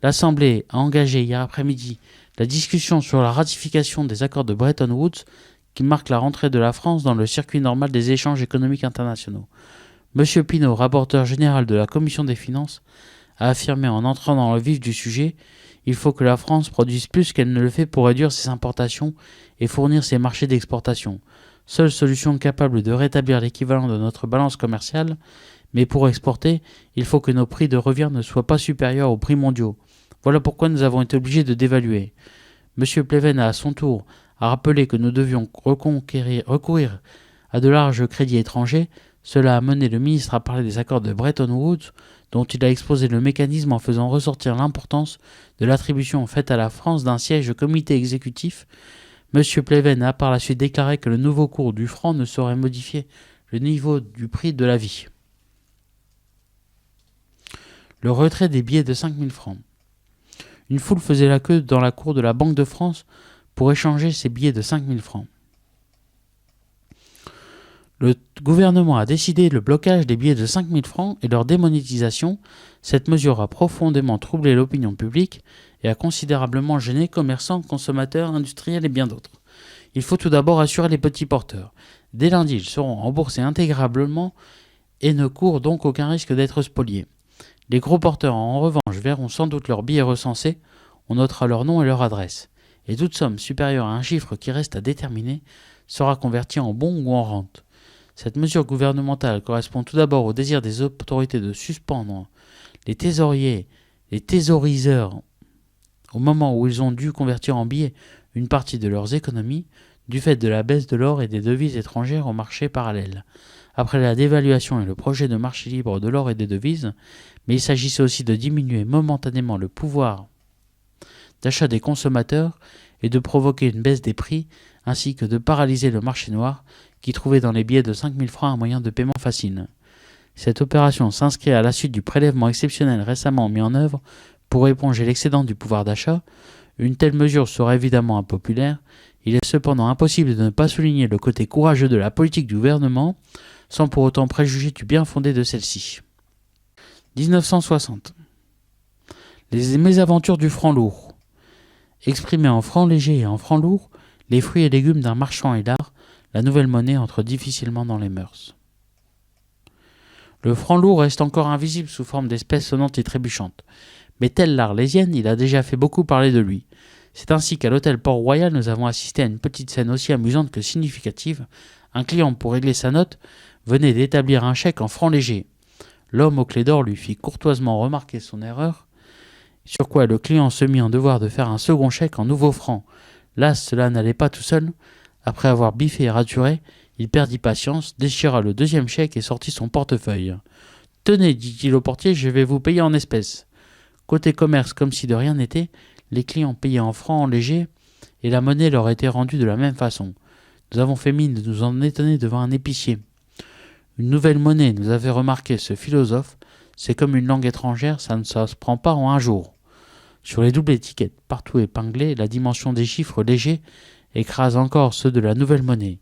[SPEAKER 1] L'Assemblée a engagé hier après-midi la discussion sur la ratification des accords de Bretton Woods qui marquent la rentrée de la France dans le circuit normal des échanges économiques internationaux. M. Pinault, rapporteur général de la Commission des finances, a affirmé en entrant dans le vif du sujet: il faut que la France produise plus qu'elle ne le fait pour réduire ses importations et fournir ses marchés d'exportation. Seule solution capable de rétablir l'équivalent de notre balance commerciale, mais pour exporter, il faut que nos prix de revient ne soient pas supérieurs aux prix mondiaux. Voilà pourquoi nous avons été obligés de dévaluer. M. Pleven a à son tour rappelé que nous devions recourir à de larges crédits étrangers. Cela a mené le ministre à parler des accords de Bretton Woods, dont il a exposé le mécanisme en faisant ressortir l'importance de l'attribution faite à la France d'un siège au comité exécutif. M. Pleven a par la suite déclaré que le nouveau cours du franc ne saurait modifier le niveau du prix de la vie. Le retrait des billets de 5 000 francs. Une foule faisait la queue dans la cour de la Banque de France pour échanger ses billets de 5 000 francs. Le gouvernement a décidé le blocage des billets de 5 000 francs et leur démonétisation. Cette mesure a profondément troublé l'opinion publique et a considérablement gêné commerçants, consommateurs, industriels et bien d'autres. Il faut tout d'abord assurer les petits porteurs. Dès lundi, ils seront remboursés intégralement et ne courent donc aucun risque d'être spoliés. Les gros porteurs, en revanche, verront sans doute leurs billets recensés. On notera leur nom et leur adresse. Et toute somme supérieure à un chiffre qui reste à déterminer sera convertie en bons ou en rente. Cette mesure gouvernementale correspond tout d'abord au désir des autorités de suspendre les thésoriers, les thésauriseurs, au moment où ils ont dû convertir en billets une partie de leurs économies, du fait de la baisse de l'or et des devises étrangères au marché parallèle. Après la dévaluation et le projet de marché libre de l'or et des devises, mais il s'agissait aussi de diminuer momentanément le pouvoir d'achat des consommateurs et de provoquer une baisse des prix, ainsi que de paralyser le marché noir, qui trouvait dans les billets de 5 000 francs un moyen de paiement facile. Cette opération s'inscrit à la suite du prélèvement exceptionnel récemment mis en œuvre pour éponger l'excédent du pouvoir d'achat. Une telle mesure sera évidemment impopulaire. Il est cependant impossible de ne pas souligner le côté courageux de la politique du gouvernement. sans pour autant préjuger du bien fondé de celle-ci. 1960. Les mésaventures du franc lourd. Exprimés en franc léger et en franc lourd, les fruits et légumes d'un marchand et l'art, la nouvelle monnaie entre difficilement dans les mœurs. Le franc lourd reste encore invisible sous forme d'espèces sonnantes et trébuchantes. Mais tel l'Arlésienne, il a déjà fait beaucoup parler de lui. C'est ainsi qu'à l'hôtel Port-Royal, nous avons assisté à une petite scène aussi amusante que significative. Un client, pour régler sa note, venait d'établir un chèque en francs légers. L'homme aux clés d'or lui fit courtoisement remarquer son erreur, sur quoi le client se mit en devoir de faire un second chèque en nouveaux francs. Là, cela n'allait pas tout seul. Après avoir biffé et raturé, il perdit patience, déchira le deuxième chèque et sortit son portefeuille. « Tenez, dit-il au portier, je vais vous payer en espèces. » Côté commerce, comme si de rien n'était, les clients payaient en francs légers et la monnaie leur était rendue de la même façon. Nous avons fait mine de nous en étonner devant un épicier. Une nouvelle monnaie, nous avait remarqué ce philosophe, c'est comme une langue étrangère, ça ne se prend pas en un jour. Sur les doubles étiquettes, partout épinglées, la dimension des chiffres légers écrase encore ceux de la nouvelle monnaie.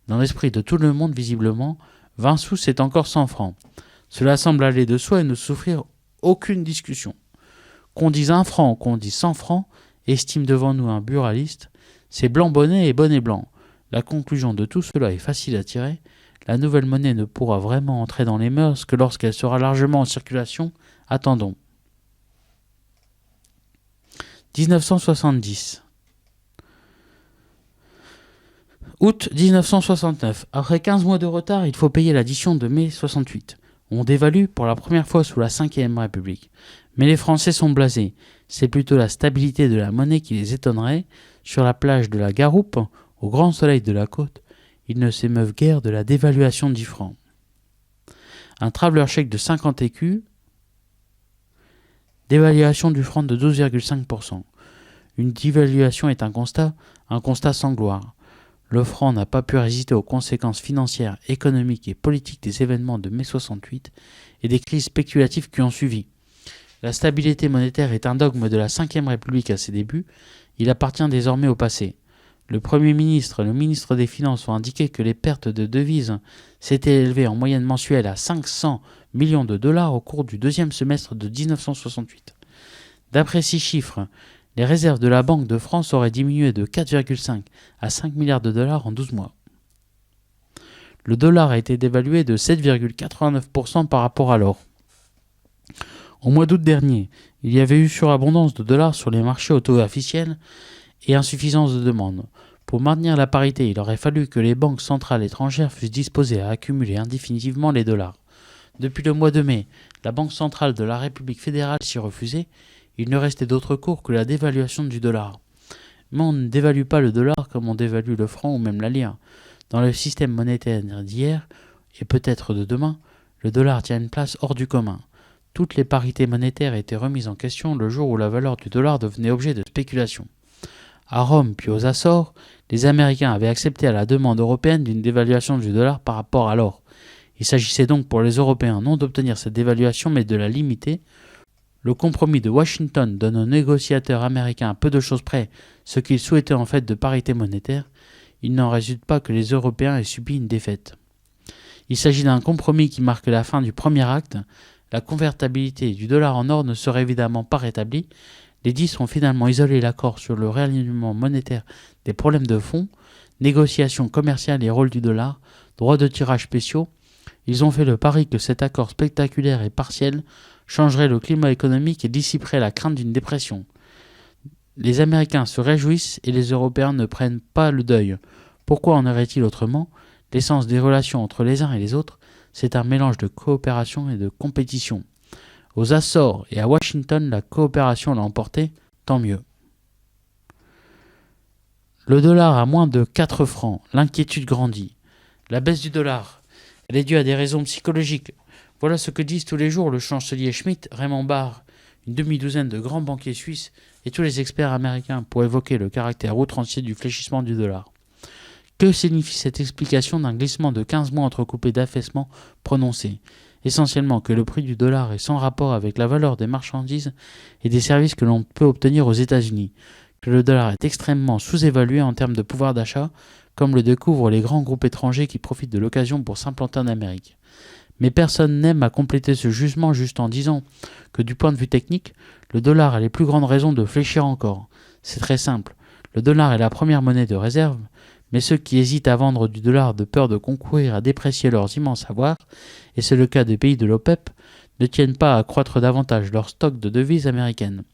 [SPEAKER 1] Dans l'esprit de tout le monde, visiblement, 20 sous c'est encore 100 francs. Cela semble aller de soi et ne souffrir aucune discussion. Qu'on dise 1 franc, qu'on dise 100 francs, estime devant nous un buraliste, c'est blanc bonnet et bonnet blanc. La conclusion de tout cela est facile à tirer. La nouvelle monnaie ne pourra vraiment entrer dans les mœurs que lorsqu'elle sera largement en circulation. Attendons. 1970. Août 1969. Après 15 mois de retard, il faut payer l'addition de mai 68. On dévalue pour la première fois sous la 5e République. Mais les Français sont blasés. C'est plutôt la stabilité de la monnaie qui les étonnerait. Sur la plage de la Garoupe, au grand soleil de la côte, ils ne s'émeuvent guère de la dévaluation du franc. Un traveler chèque de 50 écus, dévaluation du franc de 12,5%. Une dévaluation est un constat sans gloire. Le franc n'a pas pu résister aux conséquences financières, économiques et politiques des événements de mai 68 et des crises spéculatives qui ont suivi. La stabilité monétaire est un dogme de la 5e République à ses débuts. Il appartient désormais au passé. Le Premier ministre et le ministre des Finances ont indiqué que les pertes de devises s'étaient élevées en moyenne mensuelle à 500 millions de dollars au cours du deuxième semestre de 1968. D'après ces chiffres, les réserves de la Banque de France auraient diminué de 4,5 à 5 milliards de dollars en 12 mois. Le dollar a été dévalué de 7,89% par rapport à l'or. Au mois d'août dernier, il y avait eu surabondance de dollars sur les marchés auto-officiels et insuffisance de demande. Pour maintenir la parité, il aurait fallu que les banques centrales étrangères fussent disposées à accumuler indéfiniment les dollars. Depuis le mois de mai, la Banque centrale de la République fédérale s'y refusait. Il ne restait d'autre cours que la dévaluation du dollar. Mais on ne dévalue pas le dollar comme on dévalue le franc ou même la lire. Dans le système monétaire d'hier, et peut-être de demain, le dollar tient une place hors du commun. Toutes les parités monétaires étaient remises en question le jour où la valeur du dollar devenait objet de spéculation. À Rome puis aux Açores, les Américains avaient accepté à la demande européenne d'une dévaluation du dollar par rapport à l'or. Il s'agissait donc pour les Européens non d'obtenir cette dévaluation mais de la limiter. Le compromis de Washington donne aux négociateurs américains à peu de choses près ce qu'ils souhaitaient en fait de parité monétaire. Il n'en résulte pas que les Européens aient subi une défaite. Il s'agit d'un compromis qui marque la fin du premier acte. La convertibilité du dollar en or ne serait évidemment pas rétablie. Les 10 ont finalement isolé l'accord sur le réalignement monétaire des problèmes de fonds, négociations commerciales et rôle du dollar, droits de tirage spéciaux. Ils ont fait le pari que cet accord spectaculaire et partiel changerait le climat économique et dissiperait la crainte d'une dépression. Les Américains se réjouissent et les Européens ne prennent pas le deuil. Pourquoi en aurait-il autrement ? L'essence des relations entre les uns et les autres, c'est un mélange de coopération et de compétition. Aux Açores et à Washington, la coopération l'a emporté, tant mieux. Le dollar a moins de 4 francs, l'inquiétude grandit. La baisse du dollar, elle est due à des raisons psychologiques. Voilà ce que disent tous les jours le chancelier Schmitt, Raymond Barre, une demi-douzaine de grands banquiers suisses et tous les experts américains pour évoquer le caractère outrancier du fléchissement du dollar. Que signifie cette explication d'un glissement de 15 mois entrecoupé d'affaissements prononcés ? Essentiellement que le prix du dollar est sans rapport avec la valeur des marchandises et des services que l'on peut obtenir aux États-Unis, que le dollar est extrêmement sous-évalué en termes de pouvoir d'achat, comme le découvrent les grands groupes étrangers qui profitent de l'occasion pour s'implanter en Amérique. Mais personne n'aime à compléter ce jugement juste en disant que du point de vue technique, le dollar a les plus grandes raisons de fléchir encore. C'est très simple. Le dollar est la première monnaie de réserve, mais ceux qui hésitent à vendre du dollar de peur de concourir à déprécier leurs immenses avoirs, et c'est le cas des pays de l'OPEP, ne tiennent pas à accroître davantage leur stock de devises américaines.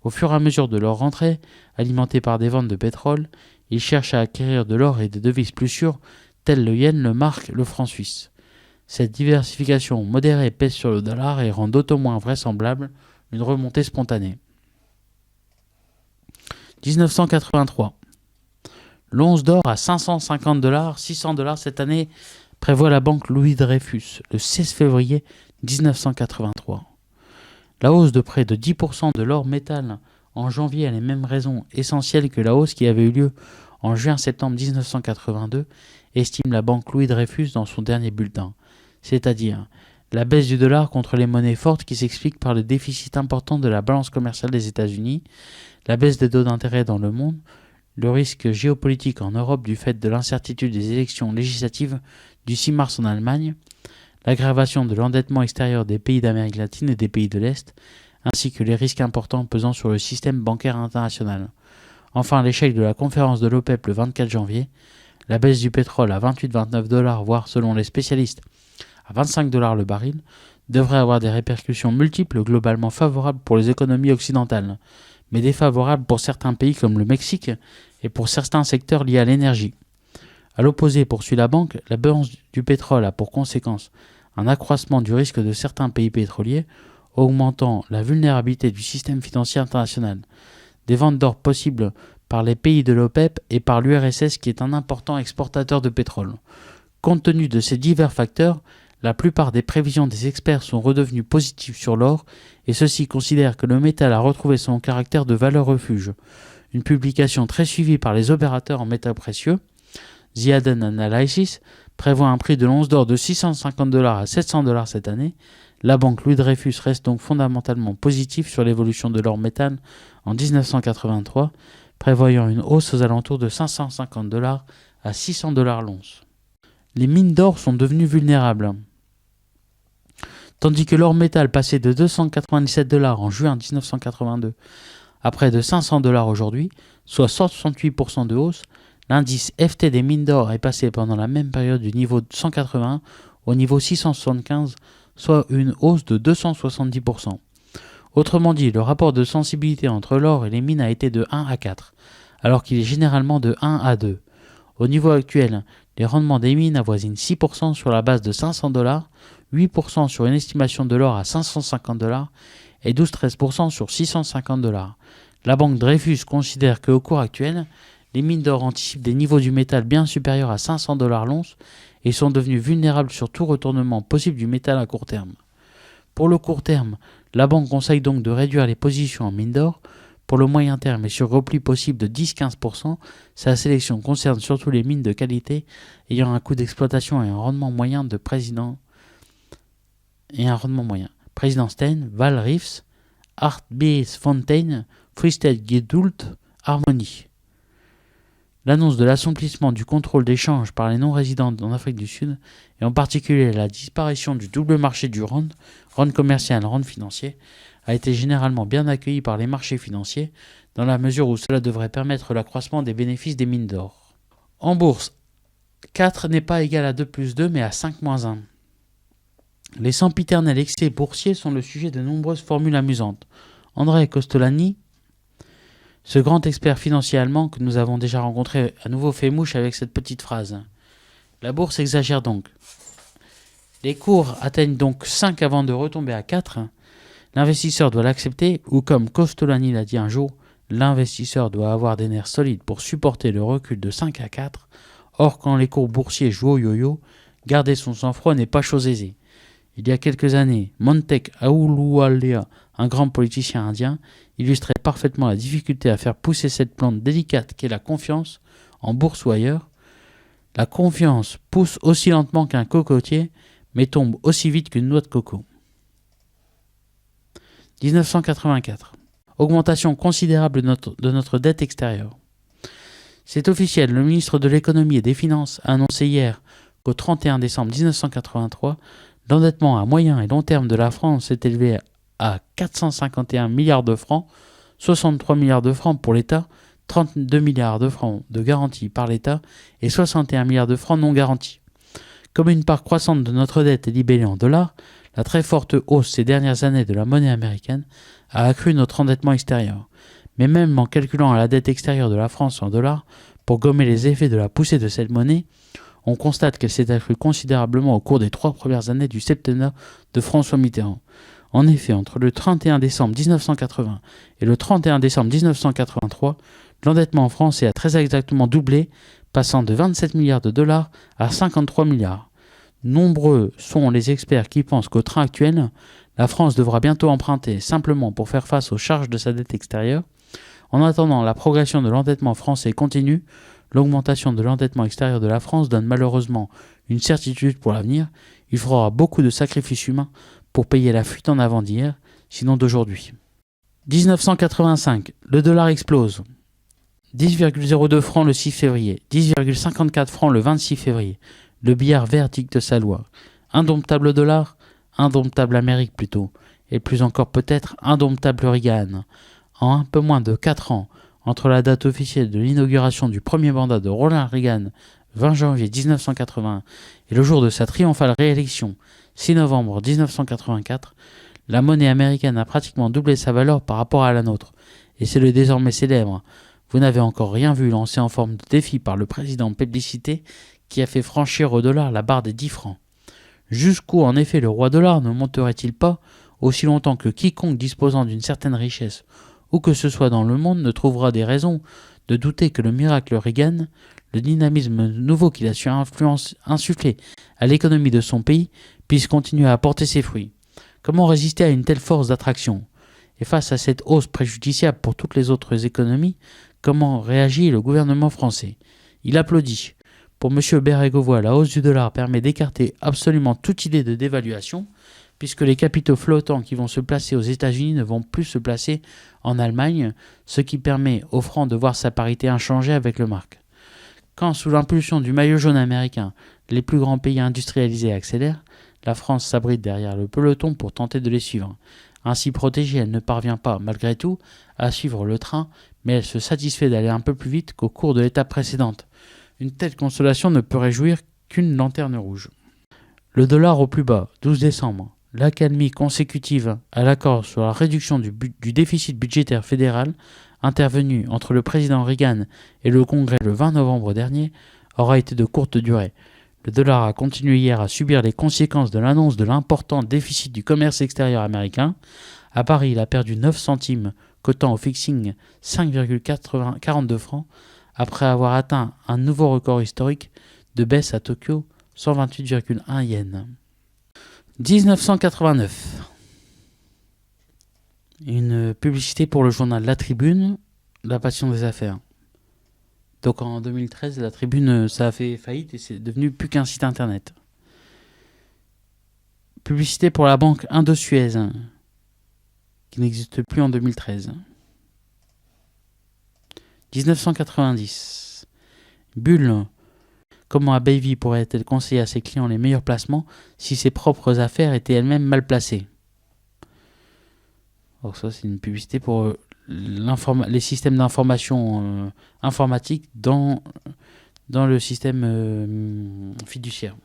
[SPEAKER 1] Au fur et à mesure de leur rentrée, alimentée par des ventes de pétrole, ils cherchent à acquérir de l'or et des devises plus sûres, tels le yen, le mark, le franc suisse. Cette diversification modérée pèse sur le dollar et rend d'autant moins vraisemblable une remontée spontanée. 1983. L'once d'or à 550 $, 600 $ cette année, prévoit la banque Louis Dreyfus le 16 février 1983. La hausse de près de 10% de l'or métal en janvier a les mêmes raisons essentielles que la hausse qui avait eu lieu en juin-septembre 1982, estime la banque Louis Dreyfus dans son dernier bulletin, c'est-à-dire la baisse du dollar contre les monnaies fortes qui s'explique par le déficit important de la balance commerciale des États-Unis, la baisse des taux d'intérêt dans le monde, le risque géopolitique en Europe du fait de l'incertitude des élections législatives du 6 mars en Allemagne, l'aggravation de l'endettement extérieur des pays d'Amérique latine et des pays de l'Est, ainsi que les risques importants pesant sur le système bancaire international. Enfin, l'échec de la conférence de l'OPEP le 24 janvier, la baisse du pétrole à 28-29 $, voire selon les spécialistes à 25 $ le baril, devrait avoir des répercussions multiples globalement favorables pour les économies occidentales, mais défavorables pour certains pays comme le Mexique et pour certains secteurs liés à l'énergie. A l'opposé, poursuit la banque, la baisse du pétrole a pour conséquence un accroissement du risque de certains pays pétroliers, augmentant la vulnérabilité du système financier international. Des ventes d'or possibles par les pays de l'OPEP et par l'URSS qui est un important exportateur de pétrole. Compte tenu de ces divers facteurs, la plupart des prévisions des experts sont redevenues positives sur l'or et ceux-ci considèrent que le métal a retrouvé son caractère de valeur refuge. Une publication très suivie par les opérateurs en métaux précieux, The Aden Analysis, prévoit un prix de l'once d'or de 650 $ à 700 $ cette année. La banque Louis Dreyfus reste donc fondamentalement positive sur l'évolution de l'or métal en 1983, prévoyant une hausse aux alentours de 550 $ à 600 $ l'once. Les mines d'or sont devenues vulnérables. Tandis que l'or métal passait de 297 $ en juin 1982 à près de 500 $ aujourd'hui, soit 168% de hausse, l'indice FT des mines d'or est passé pendant la même période du niveau 180 au niveau 675, soit une hausse de 270%. Autrement dit, le rapport de sensibilité entre l'or et les mines a été de 1 à 4, alors qu'il est généralement de 1 à 2. Au niveau actuel, les rendements des mines avoisinent 6% sur la base de 500 $, 8% sur une estimation de l'or à 550 $ et 12-13% sur 650 $. La banque Dreyfus considère qu'au cours actuel, les mines d'or anticipent des niveaux du métal bien supérieurs à 500 $ l'once et sont devenues vulnérables sur tout retournement possible du métal à court terme. Pour le court terme, la banque conseille donc de réduire les positions en mines d'or. Pour le moyen terme et sur repli possible de 10-15%, sa sélection concerne surtout les mines de qualité ayant un coût d'exploitation et un rendement moyen de Président Stein, Val Reefs, Aardbeesfontein, Fristed Geduld, Harmony. L'annonce de l'assouplissement du contrôle d'échange par les non-résidents en Afrique du Sud, et en particulier la disparition du double marché du rand commercial, rand financier, a été généralement bien accueilli par les marchés financiers, dans la mesure où cela devrait permettre l'accroissement des bénéfices des mines d'or. En bourse, 4 n'est pas égal à 2 plus 2, mais à 5 moins 1. Les sempiternels excès boursiers sont le sujet de nombreuses formules amusantes. André Costolani, ce grand expert financier allemand que nous avons déjà rencontré, à nouveau fait mouche avec cette petite phrase. La bourse exagère donc. Les cours atteignent donc 5 avant de retomber à 4. L'investisseur doit l'accepter, ou comme Costolani l'a dit un jour, l'investisseur doit avoir des nerfs solides pour supporter le recul de 5 à 4. Or, quand les cours boursiers jouent au yo-yo, garder son sang-froid n'est pas chose aisée. Il y a quelques années, Montek Ahluwalia, un grand politicien indien, illustrait parfaitement la difficulté à faire pousser cette plante délicate qu'est la confiance, en bourse ou ailleurs. La confiance pousse aussi lentement qu'un cocotier, mais tombe aussi vite qu'une noix de coco. 1984. Augmentation considérable de notre dette extérieure. C'est officiel, le ministre de l'économie et des finances a annoncé hier qu'au 31 décembre 1983, l'endettement à moyen et long terme de la France s'est élevé à 451 milliards de francs, 63 milliards de francs pour l'État, 32 milliards de francs de garantie par l'État et 61 milliards de francs non garantis. Comme une part croissante de notre dette est libellée en dollars, la très forte hausse ces dernières années de la monnaie américaine a accru notre endettement extérieur. Mais même en calculant la dette extérieure de la France en dollars, pour gommer les effets de la poussée de cette monnaie, on constate qu'elle s'est accrue considérablement au cours des 3 premières années du septennat de François Mitterrand. En effet, entre le 31 décembre 1980 et le 31 décembre 1983, l'endettement en France a très exactement doublé, passant de 27 milliards de dollars à 53 milliards. Nombreux sont les experts qui pensent qu'au train actuel, la France devra bientôt emprunter simplement pour faire face aux charges de sa dette extérieure. En attendant, la progression de l'endettement français continue. L'augmentation de l'endettement extérieur de la France donne malheureusement une certitude pour l'avenir. Il faudra beaucoup de sacrifices humains pour payer la fuite en avant d'hier, sinon d'aujourd'hui. 1985, le dollar explose. 10,02 francs le 6 février, 10,54 francs le 26 février. Le billard vert dicte sa loi. Indomptable dollar, indomptable Amérique plutôt, et plus encore peut-être indomptable Reagan. En un peu moins de 4 ans, entre la date officielle de l'inauguration du premier mandat de Ronald Reagan, 20 janvier 1980, et le jour de sa triomphale réélection, 6 novembre 1984, la monnaie américaine a pratiquement doublé sa valeur par rapport à la nôtre, et c'est le désormais célèbre « Vous n'avez encore rien vu » lancé en forme de défi par le président plébiscité qui a fait franchir au dollar la barre des 10 francs. Jusqu'où en effet le roi dollar ne monterait-il pas, aussi longtemps que quiconque disposant d'une certaine richesse où que ce soit dans le monde ne trouvera des raisons de douter que le miracle Reagan, le dynamisme nouveau qu'il a su insuffler à l'économie de son pays, puisse continuer à porter ses fruits. Comment résister à une telle force d'attraction? Et face à cette hausse préjudiciable pour toutes les autres économies, comment réagit le gouvernement français? Il applaudit. Pour M. Bérégovoy, la hausse du dollar permet d'écarter absolument toute idée de dévaluation, puisque les capitaux flottants qui vont se placer aux États-Unis ne vont plus se placer en Allemagne, ce qui permet au franc de voir sa parité inchangée avec le mark. Quand, sous l'impulsion du maillot jaune américain, les plus grands pays industrialisés accélèrent, la France s'abrite derrière le peloton pour tenter de les suivre. Ainsi protégée, elle ne parvient pas, malgré tout, à suivre le train, mais elle se satisfait d'aller un peu plus vite qu'au cours de l'étape précédente. Une telle consolation ne peut réjouir qu'une lanterne rouge. Le dollar au plus bas, 12 décembre. L'accalmie consécutive à l'accord sur la réduction du déficit budgétaire fédéral, intervenu entre le président Reagan et le Congrès le 20 novembre dernier, aura été de courte durée. Le dollar a continué hier à subir les conséquences de l'annonce de l'important déficit du commerce extérieur américain. À Paris, il a perdu 9 centimes, cotant au fixing 5,42 francs, après avoir atteint un nouveau record historique de baisse à Tokyo, 128,1 yens. 1989. Une publicité pour le journal La Tribune, La Passion des Affaires. Donc en 2013, La Tribune, ça a fait faillite et c'est devenu plus qu'un site internet. Publicité pour la banque Indosuez, qui n'existe plus en 2013. 1990. Bulle. Comment Abbevie pourrait-elle conseiller à ses clients les meilleurs placements si ses propres affaires étaient elles-mêmes mal placées? Alors ça, c'est une publicité pour les systèmes d'information informatique dans le système fiduciaire.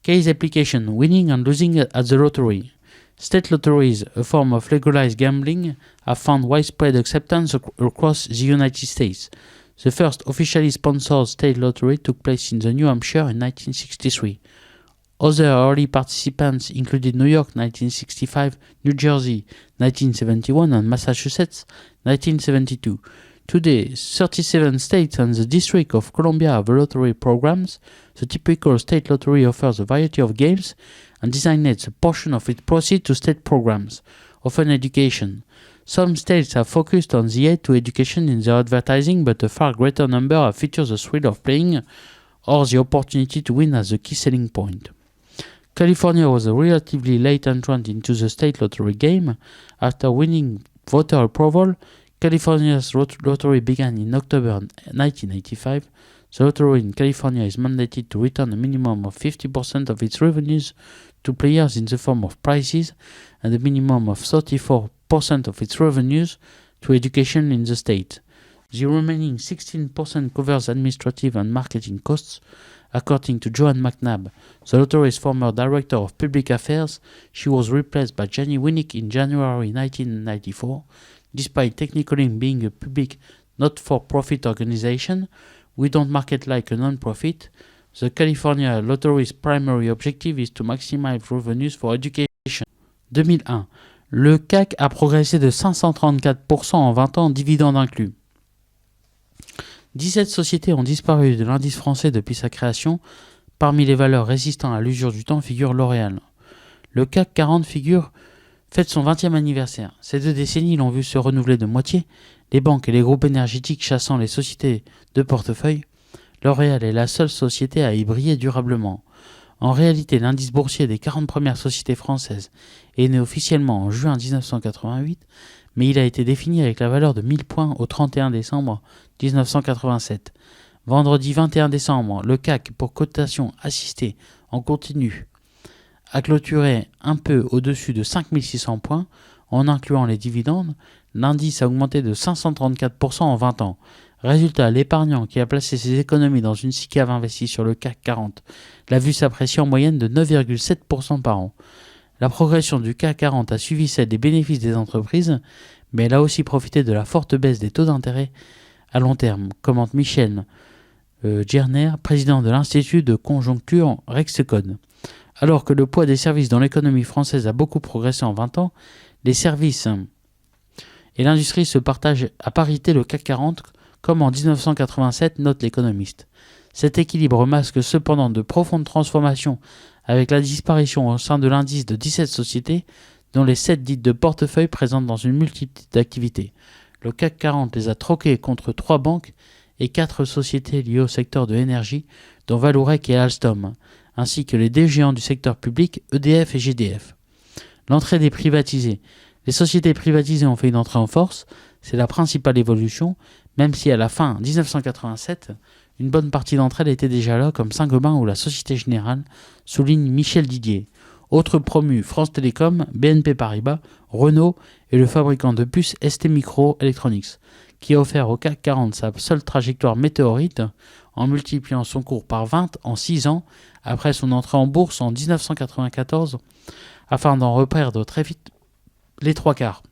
[SPEAKER 1] Case application. Winning and losing at the lottery. State lotteries, a form of legalized gambling, have found widespread acceptance across the United States. The first officially sponsored state lottery took place in New Hampshire in 1963. Other early participants included New York 1965, New Jersey 1971, and Massachusetts 1972. Today, 37 states and the District of Columbia have lottery programs. The typical state lottery offers a variety of games and designates a portion of its proceeds to state programs, often education. Some states have focused on the aid to education in their advertising, but a far greater number have featured the thrill of playing or the opportunity to win as the key selling point. California was a relatively late entrant into the state lottery game. After winning voter approval, California's lottery began in October 1985. The lottery in California is mandated to return a minimum of 50% of its revenues to players in the form of prizes and a minimum of 34% of its revenues to education in the state. The remaining 16% covers administrative and marketing costs. According to Joanne McNabb, the lottery's former director of public affairs, she was replaced by Jenny Winnick in January 1994. Despite technically being a public, not-for-profit organization, we don't market like a non-profit. The California Lottery's primary objective is to maximize revenues for education. 2001. Le CAC a progressé de 534% en 20 ans, dividendes inclus. 17 sociétés ont disparu de l'indice français depuis sa création. Parmi les valeurs résistant à l'usure du temps figure L'Oréal. Le CAC 40 fête son 20e anniversaire. Ces 2 décennies l'ont vu se renouveler de moitié, les banques et les groupes énergétiques chassant les sociétés de portefeuille. L'Oréal est la seule société à y briller durablement. En réalité, l'indice boursier des 40 premières sociétés françaises est né officiellement en juin 1988, mais il a été défini avec la valeur de 1000 points au 31 décembre 1987. Vendredi 21 décembre, le CAC, pour cotation assistée en continu, a clôturé un peu au-dessus de 5600 points. En incluant les dividendes, l'indice a augmenté de 534% en 20 ans. Résultat, l'épargnant qui a placé ses économies dans une SICAV investie sur le CAC 40 l'a vu s'apprécier en moyenne de 9,7% par an. La progression du CAC 40 a suivi celle des bénéfices des entreprises, mais elle a aussi profité de la forte baisse des taux d'intérêt à long terme, commente Michel Djerner, président de l'Institut de conjoncture Rexecode. Alors que le poids des services dans l'économie française a beaucoup progressé en 20 ans, les services et l'industrie se partagent à parité le CAC 40, comme en 1987, note l'économiste. Cet équilibre masque cependant de profondes transformations avec la disparition au sein de l'indice de 17 sociétés, dont les 7 dites de portefeuille présentent dans une multitude d'activités. Le CAC 40 les a troquées contre 3 banques et 4 sociétés liées au secteur de l'énergie, dont Vallourec et Alstom, ainsi que les 2 géants du secteur public, EDF et GDF. L'entrée des privatisés. Les sociétés privatisées ont fait une entrée en force, c'est la principale évolution, même si à la fin 1987, une bonne partie d'entre elles étaient déjà là, comme Saint-Gobain ou la Société Générale, souligne Michel Didier. Autres promus, France Télécom, BNP Paribas, Renault et le fabricant de puces STMicroelectronics, qui a offert au CAC 40 sa seule trajectoire météorite en multipliant son cours par 20 en 6 ans après son entrée en bourse en 1994, afin d'en reperdre très vite les 3/4.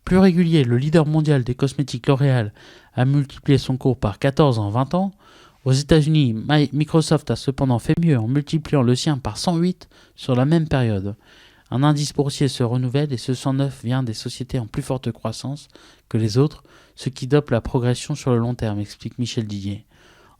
[SPEAKER 1] Plus régulier, le leader mondial des cosmétiques L'Oréal a multiplié son cours par 14 en 20 ans. Aux États-Unis, Microsoft a cependant fait mieux en multipliant le sien par 108 sur la même période. Un indice boursier se renouvelle et ce 109 vient des sociétés en plus forte croissance que les autres, ce qui dope la progression sur le long terme, explique Michel Didier.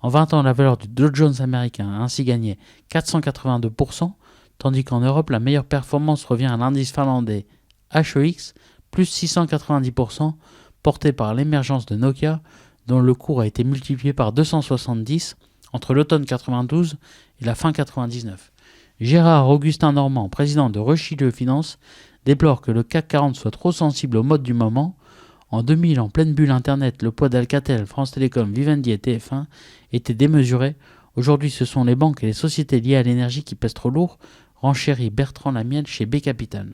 [SPEAKER 1] En 20 ans, la valeur du Dow Jones américain a ainsi gagné 482%, tandis qu'en Europe, la meilleure performance revient à l'indice finlandais HEX, plus 690%, porté par l'émergence de Nokia, dont le cours a été multiplié par 270 entre l'automne 92 et la fin 99. Gérard Augustin Normand, président de Richelieu Finance, déplore que le CAC 40 soit trop sensible aux modes du moment. En 2000, en pleine bulle Internet, le poids d'Alcatel, France Télécom, Vivendi et TF1 était démesuré. Aujourd'hui, ce sont les banques et les sociétés liées à l'énergie qui pèsent trop lourd, renchérit Bertrand Lamiel chez B Capital.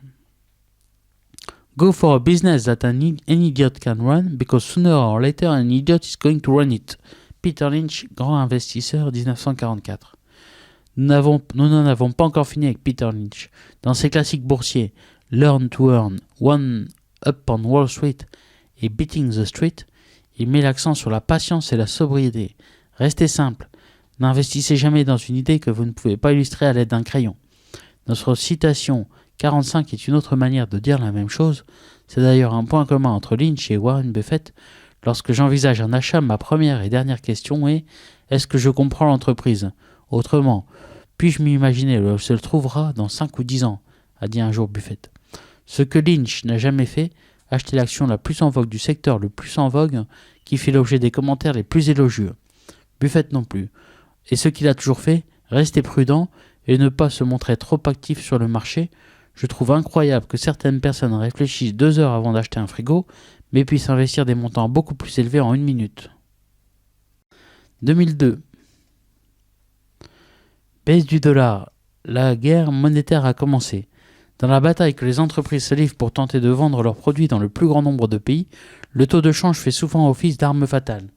[SPEAKER 1] Go for a business that an idiot can run, because sooner or later an idiot is going to run it. Peter Lynch, grand investisseur, 1944. Nous n'en avons pas encore fini avec Peter Lynch. Dans ses classiques boursiers, Learn to Earn, One Up on Wall Street et Beating the Street, il met l'accent sur la patience et la sobriété. Restez simple. N'investissez jamais dans une idée que vous ne pouvez pas illustrer à l'aide d'un crayon. Notre citation 45 est une autre manière de dire la même chose. C'est d'ailleurs un point commun entre Lynch et Warren Buffett. Lorsque j'envisage un achat, ma première et dernière question est « Est-ce que je comprends l'entreprise ?» Autrement, puis-je m'imaginer où elle se trouvera dans 5 ou 10 ans, a dit un jour Buffett. Ce que Lynch n'a jamais fait, acheter l'action la plus en vogue du secteur le plus en vogue, qui fait l'objet des commentaires les plus élogieux. Buffett non plus. Et ce qu'il a toujours fait, rester prudent et ne pas se montrer trop actif sur le marché. Je trouve incroyable que certaines personnes réfléchissent 2 heures avant d'acheter un frigo, mais puissent investir des montants beaucoup plus élevés en une minute. 2002. Baisse du dollar. La guerre monétaire a commencé. Dans la bataille que les entreprises se livrent pour tenter de vendre leurs produits dans le plus grand nombre de pays, le taux de change fait souvent office d'arme fatale.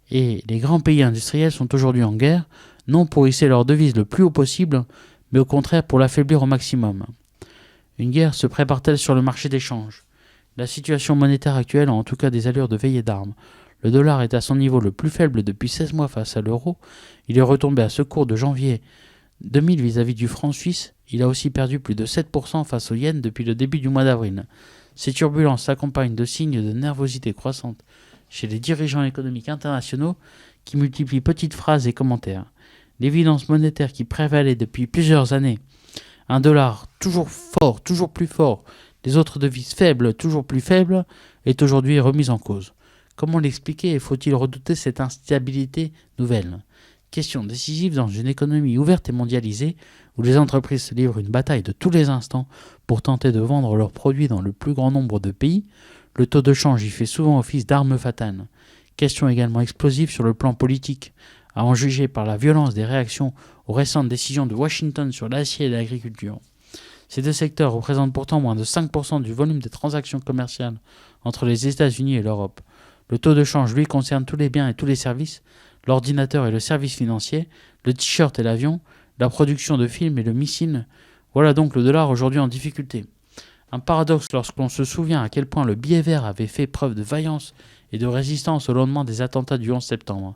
[SPEAKER 1] Et les grands pays industriels sont aujourd'hui en guerre, non pour hisser leur devise le plus haut possible, mais au contraire pour l'affaiblir au maximum. Une guerre se prépare-t-elle sur le marché des changes ? La situation monétaire actuelle a en tout cas des allures de veillée d'armes. Le dollar est à son niveau le plus faible depuis 16 mois face à l'euro. Il est retombé à ce cours de janvier 2000 vis-à-vis du franc suisse. Il a aussi perdu plus de 7% face au yen depuis le début du mois d'avril. Ces turbulences s'accompagnent de signes de nervosité croissante chez les dirigeants économiques internationaux qui multiplient petites phrases et commentaires. L'évidence monétaire qui prévalait depuis plusieurs années, un dollar toujours fort, toujours plus fort, les autres devises faibles, toujours plus faibles, est aujourd'hui remise en cause. Comment l'expliquer et faut-il redouter cette instabilité nouvelle ? Question décisive dans une économie ouverte et mondialisée où les entreprises se livrent une bataille de tous les instants pour tenter de vendre leurs produits dans le plus grand nombre de pays. Le taux de change y fait souvent office d'arme fatale. Question également explosive sur le plan politique, à en juger par la violence des réactions aux récentes décisions de Washington sur l'acier et l'agriculture. Ces deux secteurs représentent pourtant moins de 5% du volume des transactions commerciales entre les États-Unis et l'Europe. Le taux de change, lui, concerne tous les biens et tous les services, l'ordinateur et le service financier, le t-shirt et l'avion, la production de films et le missile. Voilà donc le dollar aujourd'hui en difficulté. Un paradoxe lorsqu'on se souvient à quel point le billet vert avait fait preuve de vaillance et de résistance au lendemain des attentats du 11 septembre.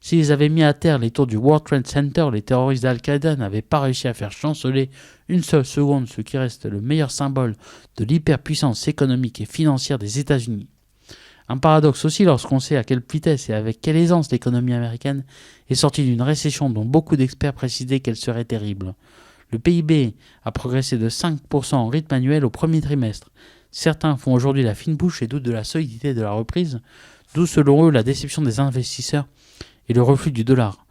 [SPEAKER 1] S'ils avaient mis à terre les tours du World Trade Center, les terroristes d'Al-Qaïda n'avaient pas réussi à faire chanceler une seule seconde ce qui reste le meilleur symbole de l'hyperpuissance économique et financière des États-Unis. Un paradoxe aussi lorsqu'on sait à quelle vitesse et avec quelle aisance l'économie américaine est sortie d'une récession dont beaucoup d'experts précisaient qu'elle serait terrible. Le PIB a progressé de 5% en rythme annuel au premier trimestre. Certains font aujourd'hui la fine bouche et doutent de la solidité de la reprise, d'où selon eux la déception des investisseurs et le reflux du dollar.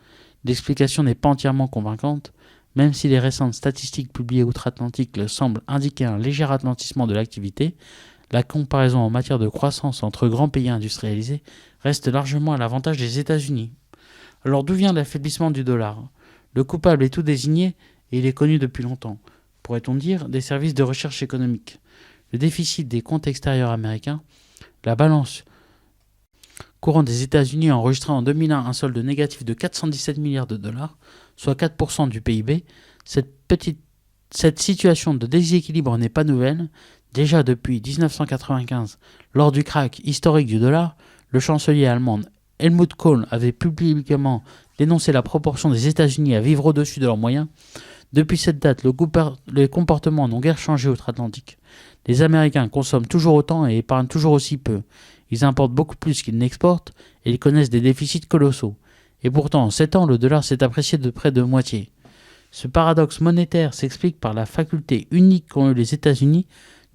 [SPEAKER 1] L'explication n'est pas entièrement convaincante, même si les récentes statistiques publiées outre-Atlantique semblent indiquer un léger ralentissement de l'activité. La comparaison en matière de croissance entre grands pays industrialisés reste largement à l'avantage des États-Unis. Alors d'où vient l'affaiblissement du dollar ? Le coupable est tout désigné et il est connu depuis longtemps. Pourrait-on dire des services de recherche économique ? Le déficit des comptes extérieurs américains, la balance courante des États-Unis a enregistré en 2001 un solde négatif de 417 milliards de dollars, soit 4% du PIB. Cette situation de déséquilibre n'est pas nouvelle. Déjà depuis 1995, lors du krach historique du dollar, le chancelier allemand Helmut Kohl avait publiquement dénoncé la proportion des États-Unis à vivre au-dessus de leurs moyens. Depuis cette date, les comportements n'ont guère changé outre-Atlantique. Les Américains consomment toujours autant et épargnent toujours aussi peu. Ils importent beaucoup plus qu'ils n'exportent et ils connaissent des déficits colossaux. Et pourtant, en 7 ans, le dollar s'est apprécié de près de moitié. Ce paradoxe monétaire s'explique par la faculté unique qu'ont eu les États-Unis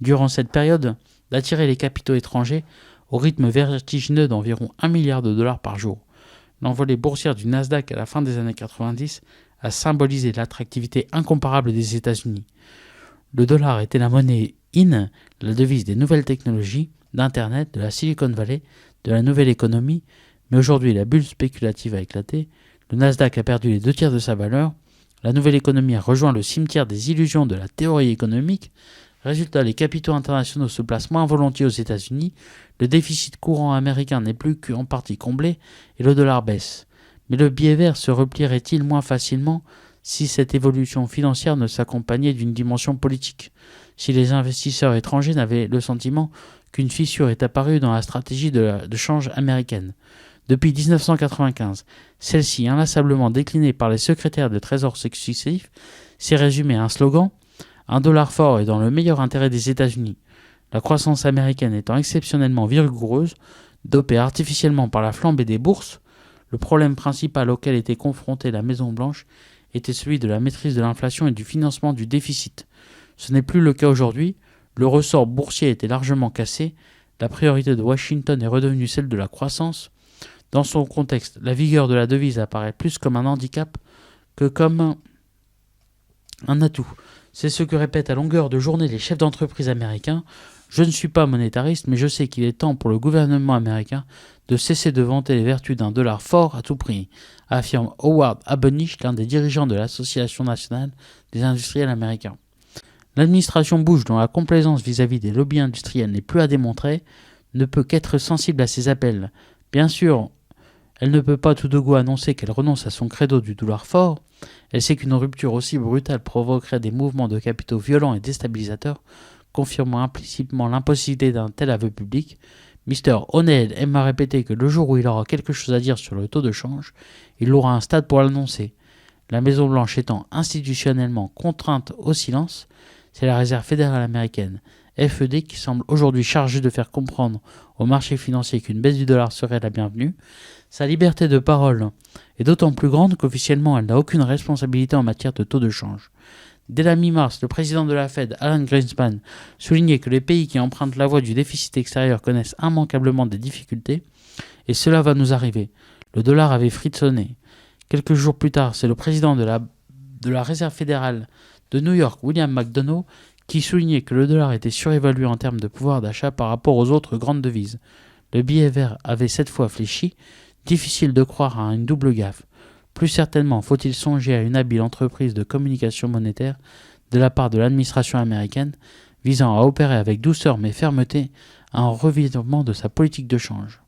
[SPEAKER 1] durant cette période d'attirer les capitaux étrangers au rythme vertigineux d'environ 1 milliard de dollars par jour. L'envolée boursière du Nasdaq à la fin des années 90 a symbolisé l'attractivité incomparable des États-Unis. Le dollar était la monnaie in, la devise des nouvelles technologies, d'Internet, de la Silicon Valley, de la nouvelle économie, mais aujourd'hui la bulle spéculative a éclaté, le Nasdaq a perdu les 2 tiers de sa valeur, la nouvelle économie a rejoint le cimetière des illusions de la théorie économique. Résultat, les capitaux internationaux se placent moins volontiers aux États-Unis, le déficit courant américain n'est plus qu'en partie comblé et le dollar baisse. Mais le billet vert se replierait-il moins facilement si cette évolution financière ne s'accompagnait d'une dimension politique ? Si les investisseurs étrangers n'avaient le sentiment qu'une fissure est apparue dans la stratégie de change américaine. Depuis 1995, celle-ci, inlassablement déclinée par les secrétaires de trésor successifs, s'est résumée à un slogan « Un dollar fort est dans le meilleur intérêt des États-Unis ». La croissance américaine étant exceptionnellement vigoureuse, dopée artificiellement par la flambée des bourses, le problème principal auquel était confrontée la Maison-Blanche était celui de la maîtrise de l'inflation et du financement du déficit. Ce n'est plus le cas aujourd'hui, le ressort boursier était largement cassé, la priorité de Washington est redevenue celle de la croissance. Dans son contexte, la vigueur de la devise apparaît plus comme un handicap que comme un atout. C'est ce que répètent à longueur de journée les chefs d'entreprise américains. Je ne suis pas monétariste, mais je sais qu'il est temps pour le gouvernement américain de cesser de vanter les vertus d'un dollar fort à tout prix, affirme Howard Habenicht, l'un des dirigeants de l'Association nationale des industriels américains. L'administration Bush, dont la complaisance vis-à-vis des lobbies industriels n'est plus à démontrer, ne peut qu'être sensible à ces appels. Bien sûr, elle ne peut pas tout de go annoncer qu'elle renonce à son credo du dollar fort. Elle sait qu'une rupture aussi brutale provoquerait des mouvements de capitaux violents et déstabilisateurs, confirmant implicitement l'impossibilité d'un tel aveu public. Mr. O'Neill aime à répéter que le jour où il aura quelque chose à dire sur le taux de change, il aura un stade pour l'annoncer. La Maison-Blanche étant institutionnellement contrainte au silence, c'est la Réserve fédérale américaine, FED, qui semble aujourd'hui chargée de faire comprendre aux marchés financiers qu'une baisse du dollar serait la bienvenue. Sa liberté de parole est d'autant plus grande qu'officiellement elle n'a aucune responsabilité en matière de taux de change. Dès la mi-mars, le président de la Fed, Alan Greenspan, soulignait que les pays qui empruntent la voie du déficit extérieur connaissent immanquablement des difficultés, et cela va nous arriver. Le dollar avait frissonné. Quelques jours plus tard, c'est le président de la Réserve fédérale de New York, William McDonough, qui soulignait que le dollar était surévalué en termes de pouvoir d'achat par rapport aux autres grandes devises. Le billet vert avait cette fois fléchi. Difficile de croire à une double gaffe. Plus certainement faut-il songer à une habile entreprise de communication monétaire de la part de l'administration américaine, visant à opérer avec douceur mais fermeté un revirement de sa politique de change.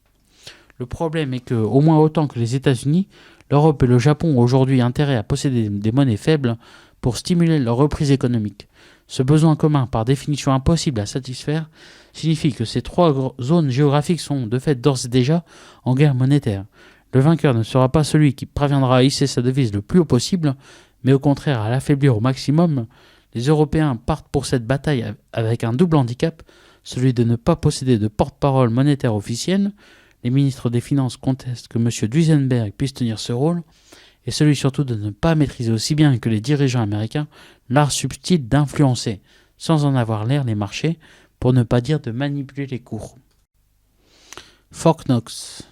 [SPEAKER 1] Le problème est que, au moins autant que les États-Unis, l'Europe et le Japon ont aujourd'hui intérêt à posséder des monnaies faibles pour stimuler leur reprise économique. Ce besoin commun, par définition impossible à satisfaire, signifie que ces trois zones géographiques sont de fait d'ores et déjà en guerre monétaire. Le vainqueur ne sera pas celui qui parviendra à hisser sa devise le plus haut possible, mais au contraire à l'affaiblir au maximum. Les Européens partent pour cette bataille avec un double handicap, celui de ne pas posséder de porte-parole monétaire officielle. Les ministres des Finances contestent que M. Duisenberg puisse tenir ce rôle, et celui surtout de ne pas maîtriser aussi bien que les dirigeants américains l'art subtil d'influencer, sans en avoir l'air, les marchés, pour ne pas dire de manipuler les cours. Fort Knox.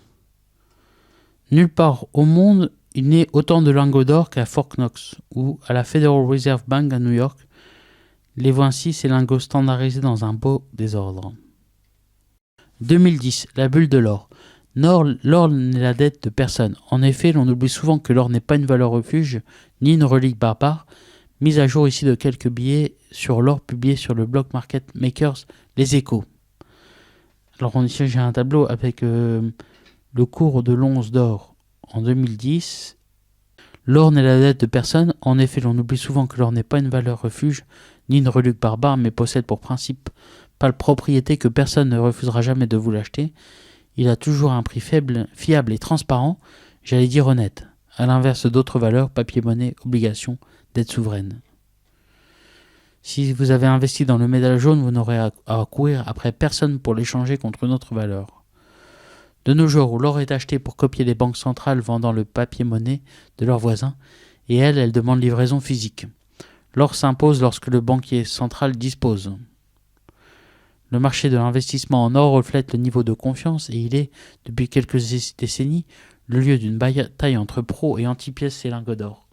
[SPEAKER 1] Nulle part au monde il n'est autant de lingots d'or qu'à Fort Knox, ou à la Federal Reserve Bank à New York. Les voici, ces lingots standardisés dans un beau désordre. 2010, la bulle de l'or. L'or n'est la dette de personne. En effet, l'on oublie souvent que l'or n'est pas une valeur refuge, ni une relique barbare. Mise à jour ici de quelques billets sur l'or publiés sur le blog Market Makers, Les Échos. Alors ici j'ai un tableau avec le cours de l'once d'or en 2010. L'or n'est la dette de personne. En effet, l'on oublie souvent que l'or n'est pas une valeur refuge, ni une relique barbare, mais possède pour principe pas la propriété que personne ne refusera jamais de vous l'acheter. Il a toujours un prix faible, fiable et transparent, j'allais dire honnête, à l'inverse d'autres valeurs, papier-monnaie, obligations, dette souveraine. Si vous avez investi dans le métal jaune, vous n'aurez à courir après personne pour l'échanger contre une autre valeur. De nos jours, où l'or est acheté pour copier les banques centrales vendant le papier-monnaie de leurs voisins, et elles demandent livraison physique. L'or s'impose lorsque le banquier central dispose. Le marché de l'investissement en or reflète le niveau de confiance et il est, depuis quelques décennies, le lieu d'une bataille entre pros et anti-pièces et lingots d'or.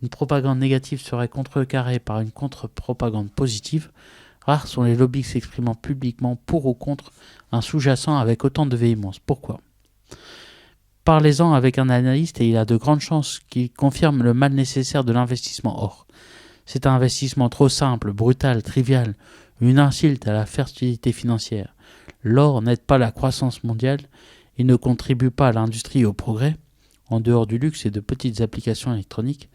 [SPEAKER 1] Une propagande négative serait contrecarrée par une contre-propagande positive. Rares sont les lobbies s'exprimant publiquement pour ou contre un sous-jacent avec autant de véhémence. Pourquoi ? Parlez-en avec un analyste et il a de grandes chances qu'il confirme le mal nécessaire de l'investissement or. C'est un investissement trop simple, brutal, trivial, une insulte à la fertilité financière. L'or n'aide pas la croissance mondiale, il ne contribue pas à l'industrie et au progrès. En dehors du luxe et de petites applications électroniques,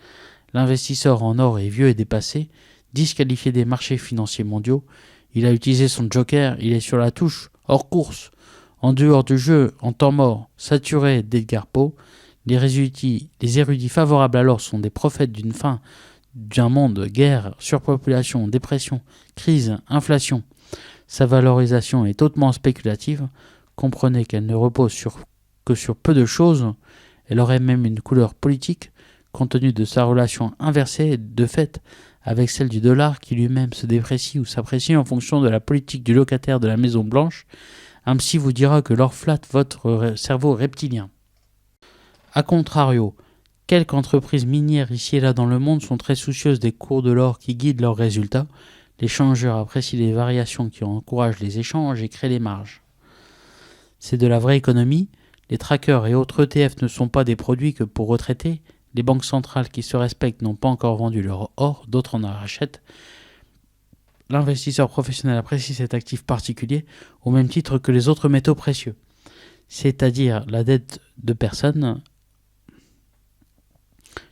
[SPEAKER 1] l'investisseur en or est vieux et dépassé, disqualifié des marchés financiers mondiaux. Il a utilisé son joker, il est sur la touche, hors course, en dehors du jeu, en temps mort, saturé d'Edgar Poe. Les érudits favorables à l'or sont des prophètes d'une fin d'un monde, guerre, surpopulation, dépression, crise, inflation. Sa valorisation est hautement spéculative. Comprenez qu'elle ne repose que sur peu de choses. Elle aurait même une couleur politique, compte tenu de sa relation inversée de fait avec celle du dollar qui lui-même se déprécie ou s'apprécie en fonction de la politique du locataire de la Maison Blanche. Un psy vous dira que l'or flatte votre cerveau reptilien. A contrario, quelques entreprises minières ici et là dans le monde sont très soucieuses des cours de l'or qui guident leurs résultats. L'échangeur apprécie les variations qui encouragent les échanges et créent les marges. C'est de la vraie économie. Les trackers et autres ETF ne sont pas des produits que pour retraités. Les banques centrales qui se respectent n'ont pas encore vendu leur or, d'autres en rachètent. L'investisseur professionnel apprécie cet actif particulier au même titre que les autres métaux précieux, c'est-à-dire la dette de personnes.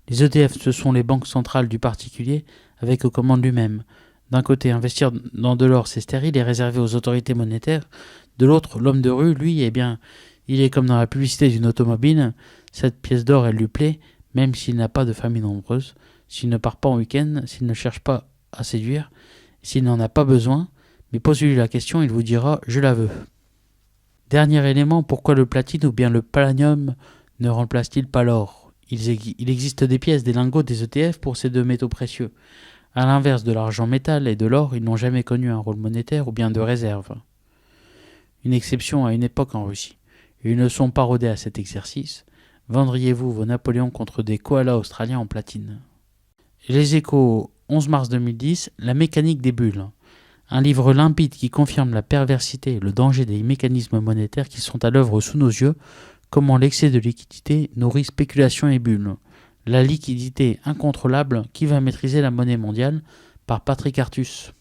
[SPEAKER 1] Les ETF, ce sont les banques centrales du particulier avec aux commandes lui-même. D'un côté, investir dans de l'or, c'est stérile et réservé aux autorités monétaires. De l'autre, l'homme de rue, lui, eh bien, il est comme dans la publicité d'une automobile. Cette pièce d'or, elle lui plaît, même s'il n'a pas de famille nombreuse, s'il ne part pas en week-end, s'il ne cherche pas à séduire, s'il n'en a pas besoin, mais posez-lui la question, il vous dira « je la veux ». Dernier élément, pourquoi le platine ou bien le palladium ne remplace-t-il pas l'or ? Il existe des pièces, des lingots, des ETF pour ces deux métaux précieux. À l'inverse de l'argent métal et de l'or, ils n'ont jamais connu un rôle monétaire ou bien de réserve. Une exception à une époque en Russie. Ils ne sont pas rodés à cet exercice. Vendriez-vous vos Napoléons contre des koalas australiens en platine ? Les Échos, 11 mars 2010, La mécanique des bulles. Un livre limpide qui confirme la perversité et le danger des mécanismes monétaires qui sont à l'œuvre sous nos yeux, comment l'excès de liquidité nourrit spéculation et bulles. La liquidité incontrôlable, qui va maîtriser la monnaie mondiale, par Patrick Artus.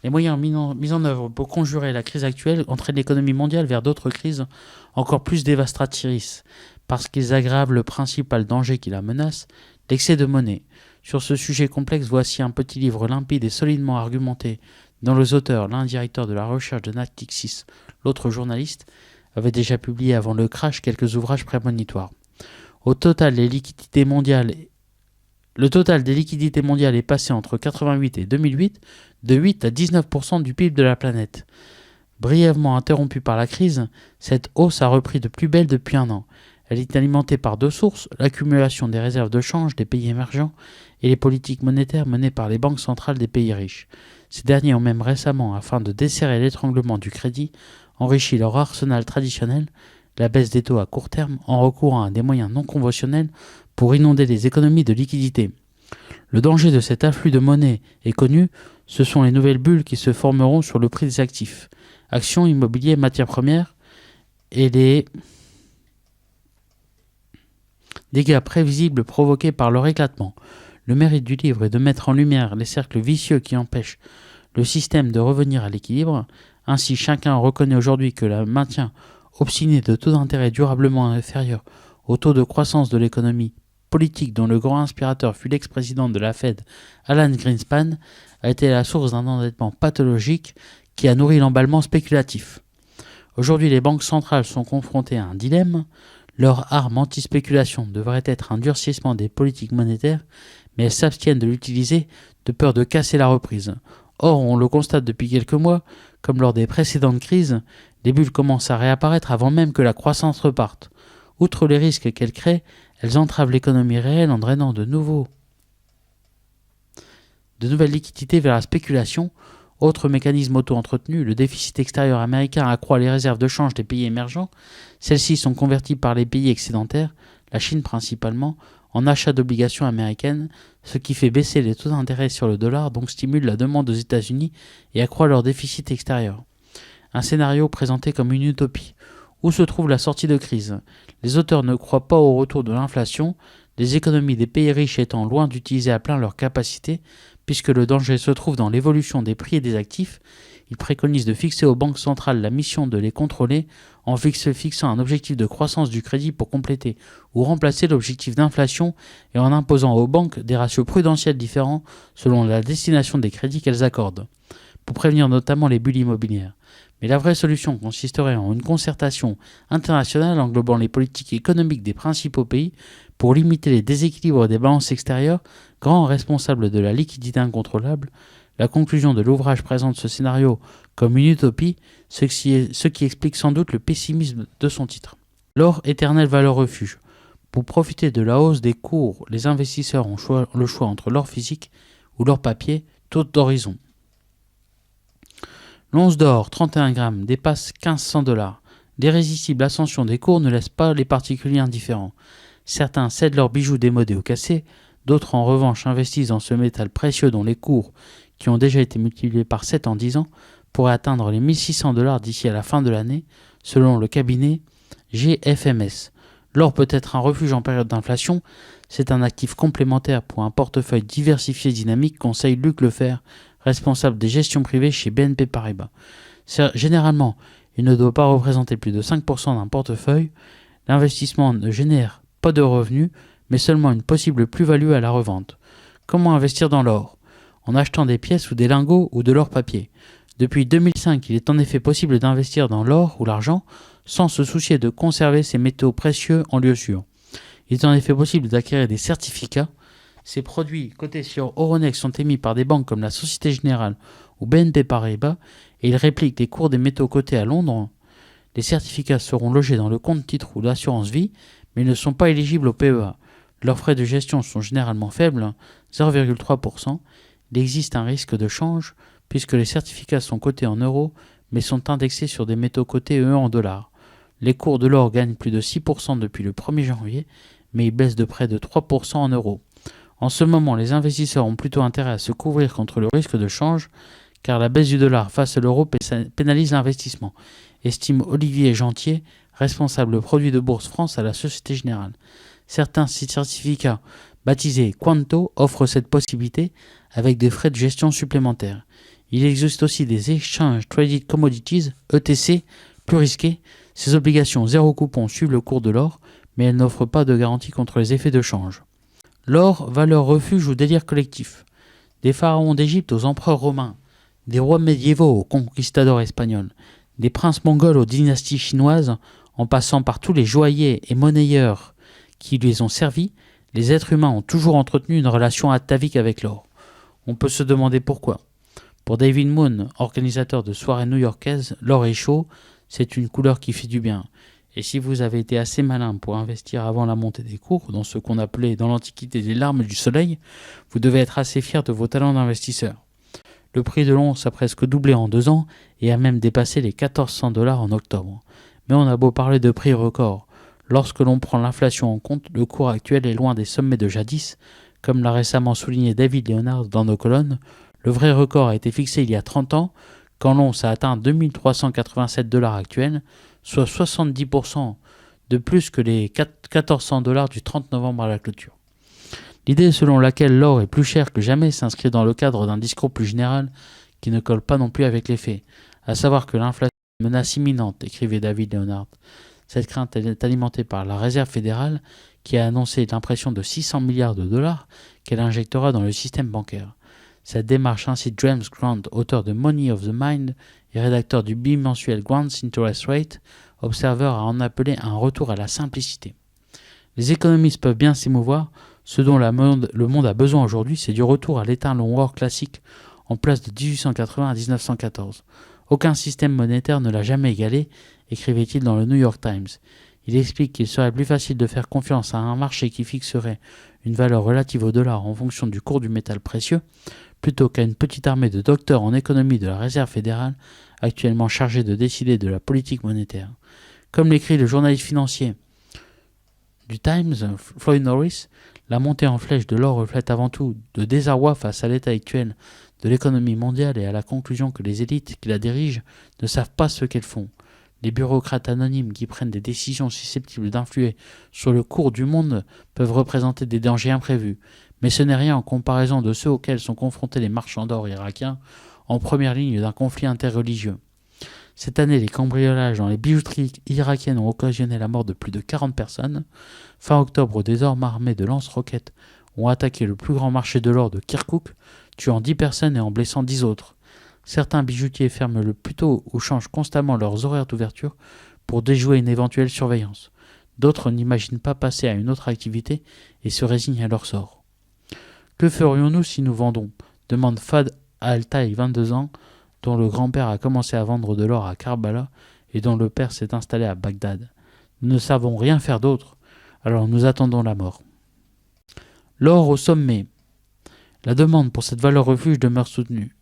[SPEAKER 1] Les moyens mis en œuvre pour conjurer la crise actuelle entraînent l'économie mondiale vers d'autres crises encore plus dévastatrices, parce qu'ils aggravent le principal danger qui la menace, l'excès de monnaie. Sur ce sujet complexe, voici un petit livre limpide et solidement argumenté, dont les auteurs, l'un directeur de la recherche de Natixis, l'autre journaliste, avait déjà publié avant le crash quelques ouvrages prémonitoires. Le total des liquidités mondiales est passé entre 1988 et 2008 de 8 à 19% du PIB de la planète. Brièvement interrompue par la crise, cette hausse a repris de plus belle depuis un an. Elle est alimentée par deux sources, l'accumulation des réserves de change des pays émergents et les politiques monétaires menées par les banques centrales des pays riches. Ces derniers ont même récemment, afin de desserrer l'étranglement du crédit, enrichi leur arsenal traditionnel, la baisse des taux à court terme, en recourant à des moyens non conventionnels pour inonder les économies de liquidité. Le danger de cet afflux de monnaie est connu, ce sont les nouvelles bulles qui se formeront sur le prix des actifs, actions, immobilier, matières premières, et les dégâts prévisibles provoqués par leur éclatement. Le mérite du livre est de mettre en lumière les cercles vicieux qui empêchent le système de revenir à l'équilibre. Ainsi, chacun reconnaît aujourd'hui que le maintien obstiné de taux d'intérêt durablement inférieurs au taux de croissance de l'économie politique dont le grand inspirateur fut l'ex-président de la Fed, Alan Greenspan, a été la source d'un endettement pathologique qui a nourri l'emballement spéculatif. Aujourd'hui, les banques centrales sont confrontées à un dilemme. Leur arme anti-spéculation devrait être un durcissement des politiques monétaires, mais elles s'abstiennent de l'utiliser de peur de casser la reprise. Or, on le constate depuis quelques mois, comme lors des précédentes crises, les bulles commencent à réapparaître avant même que la croissance reparte. Outre les risques qu'elles créent, elles entravent l'économie réelle en drainant de nouvelles liquidités vers la spéculation. Autre mécanisme auto-entretenu, le déficit extérieur américain accroît les réserves de change des pays émergents. Celles-ci sont converties par les pays excédentaires, la Chine principalement, en achat d'obligations américaines, ce qui fait baisser les taux d'intérêt sur le dollar, donc stimule la demande aux États-Unis et accroît leur déficit extérieur. Un scénario présenté comme une utopie. Où se trouve la sortie de crise ? Les auteurs ne croient pas au retour de l'inflation, les économies des pays riches étant loin d'utiliser à plein leur capacité, puisque le danger se trouve dans l'évolution des prix et des actifs. Ils préconisent de fixer aux banques centrales la mission de les contrôler en fixant un objectif de croissance du crédit pour compléter ou remplacer l'objectif d'inflation et en imposant aux banques des ratios prudentiels différents selon la destination des crédits qu'elles accordent, pour prévenir notamment les bulles immobilières. Mais la vraie solution consisterait en une concertation internationale englobant les politiques économiques des principaux pays pour limiter les déséquilibres des balances extérieures, grands responsables de la liquidité incontrôlable. La conclusion de l'ouvrage présente ce scénario comme une utopie, ce qui explique sans doute le pessimisme de son titre. L'or, éternelle valeur refuge. Pour profiter de la hausse des cours, les investisseurs ont le choix entre l'or physique ou l'or papier, taux d'horizon. L'once d'or, 31 grammes, dépasse 1500 $. L'irrésistible ascension des cours ne laisse pas les particuliers indifférents. Certains cèdent leurs bijoux démodés ou cassés, d'autres en revanche investissent dans ce métal précieux dont les cours, qui ont déjà été multipliés par 7 en 10 ans, pourraient atteindre les 1600 $ d'ici à la fin de l'année, selon le cabinet GFMS. L'or peut être un refuge en période d'inflation. C'est un actif complémentaire pour un portefeuille diversifié et dynamique, conseille Luc Lefer, responsable des gestions privées chez BNP Paribas. Généralement, il ne doit pas représenter plus de 5% d'un portefeuille. L'investissement ne génère pas de revenus, mais seulement une possible plus-value à la revente. Comment investir dans l'or ? En achetant des pièces ou des lingots ou de l'or papier. Depuis 2005, il est en effet possible d'investir dans l'or ou l'argent sans se soucier de conserver ces métaux précieux en lieu sûr. Il est en effet possible d'acquérir des certificats. Ces produits cotés sur Euronext sont émis par des banques comme la Société Générale ou BNP Paribas et ils répliquent les cours des métaux cotés à Londres. Les certificats seront logés dans le compte titre ou l'assurance vie, mais ils ne sont pas éligibles au PEA. Leurs frais de gestion sont généralement faibles, 0,3%. Il existe un risque de change puisque les certificats sont cotés en euros mais sont indexés sur des métaux cotés eux en dollars. Les cours de l'or gagnent plus de 6% depuis le 1er janvier, mais ils baissent de près de 3% en euros. En ce moment, les investisseurs ont plutôt intérêt à se couvrir contre le risque de change, car la baisse du dollar face à l'euro pénalise l'investissement, estime Olivier Gentier, responsable produit de Bourse France à la Société Générale. Certains certificats, baptisés Quanto, offrent cette possibilité avec des frais de gestion supplémentaires. Il existe aussi des Exchange Traded Commodities, ETC, plus risqués. Ces obligations zéro coupon suivent le cours de l'or, mais elles n'offrent pas de garantie contre les effets de change. L'or, valeur refuge ou délire collectif. Des pharaons d'Égypte aux empereurs romains, des rois médiévaux aux conquistadors espagnols, des princes mongols aux dynasties chinoises, en passant par tous les joailliers et monnayeurs qui les ont servis, les êtres humains ont toujours entretenu une relation atavique avec l'or. On peut se demander pourquoi. Pour David Moon, organisateur de soirées new-yorkaises, l'or est chaud, c'est une couleur qui fait du bien. Et si vous avez été assez malin pour investir avant la montée des cours, dans ce qu'on appelait dans l'Antiquité les larmes du soleil, vous devez être assez fier de vos talents d'investisseur. Le prix de l'once a presque doublé en 2 ans et a même dépassé les 1400 $ en octobre. Mais on a beau parler de prix record, lorsque l'on prend l'inflation en compte, le cours actuel est loin des sommets de jadis. Comme l'a récemment souligné David Leonard dans nos colonnes, le vrai record a été fixé il y a 30 ans, quand l'once a atteint 2387 $ actuels, soit 70% de plus que les 1400 $ du 30 novembre à la clôture. L'idée selon laquelle l'or est plus cher que jamais s'inscrit dans le cadre d'un discours plus général qui ne colle pas non plus avec les faits, à savoir que l'inflation est une menace imminente, écrivait David Leonard. Cette crainte est alimentée par la Réserve fédérale qui a annoncé l'impression de 600 milliards de dollars qu'elle injectera dans le système bancaire. Cette démarche incite James Grant, auteur de Money of the Mind et rédacteur du bimensuel Grant's Interest Rate, observeur à en appeler un retour à la simplicité. Les économistes peuvent bien s'émouvoir, ce dont le monde a besoin aujourd'hui, c'est du retour à l'étalon or classique en place de 1880 à 1914. Aucun système monétaire ne l'a jamais égalé, écrivait-il dans le New York Times. Il explique qu'il serait plus facile de faire confiance à un marché qui fixerait une valeur relative au dollar en fonction du cours du métal précieux, plutôt qu'à une petite armée de docteurs en économie de la Réserve fédérale, actuellement chargée de décider de la politique monétaire. Comme l'écrit le journaliste financier du Times, Floyd Norris, la montée en flèche de l'or reflète avant tout de désarroi face à l'état actuel de l'économie mondiale et à la conclusion que les élites qui la dirigent ne savent pas ce qu'elles font. Les bureaucrates anonymes qui prennent des décisions susceptibles d'influer sur le cours du monde peuvent représenter des dangers imprévus, mais ce n'est rien en comparaison de ceux auxquels sont confrontés les marchands d'or irakiens en première ligne d'un conflit interreligieux. Cette année, les cambriolages dans les bijouteries irakiennes ont occasionné la mort de plus de 40 personnes. Fin octobre, des hommes armés de lance-roquettes ont attaqué le plus grand marché de l'or de Kirkouk, tuant 10 personnes et en blessant 10 autres. Certains bijoutiers ferment le plus tôt ou changent constamment leurs horaires d'ouverture pour déjouer une éventuelle surveillance. D'autres n'imaginent pas passer à une autre activité et se résignent à leur sort. Que ferions-nous si nous vendons ? Demande Fad Al-Taï, 22 ans, dont le grand-père a commencé à vendre de l'or à Karbala et dont le père s'est installé à Bagdad. Nous ne savons rien faire d'autre, alors nous attendons la mort. L'or au sommet. La demande pour cette valeur refuge demeure soutenue.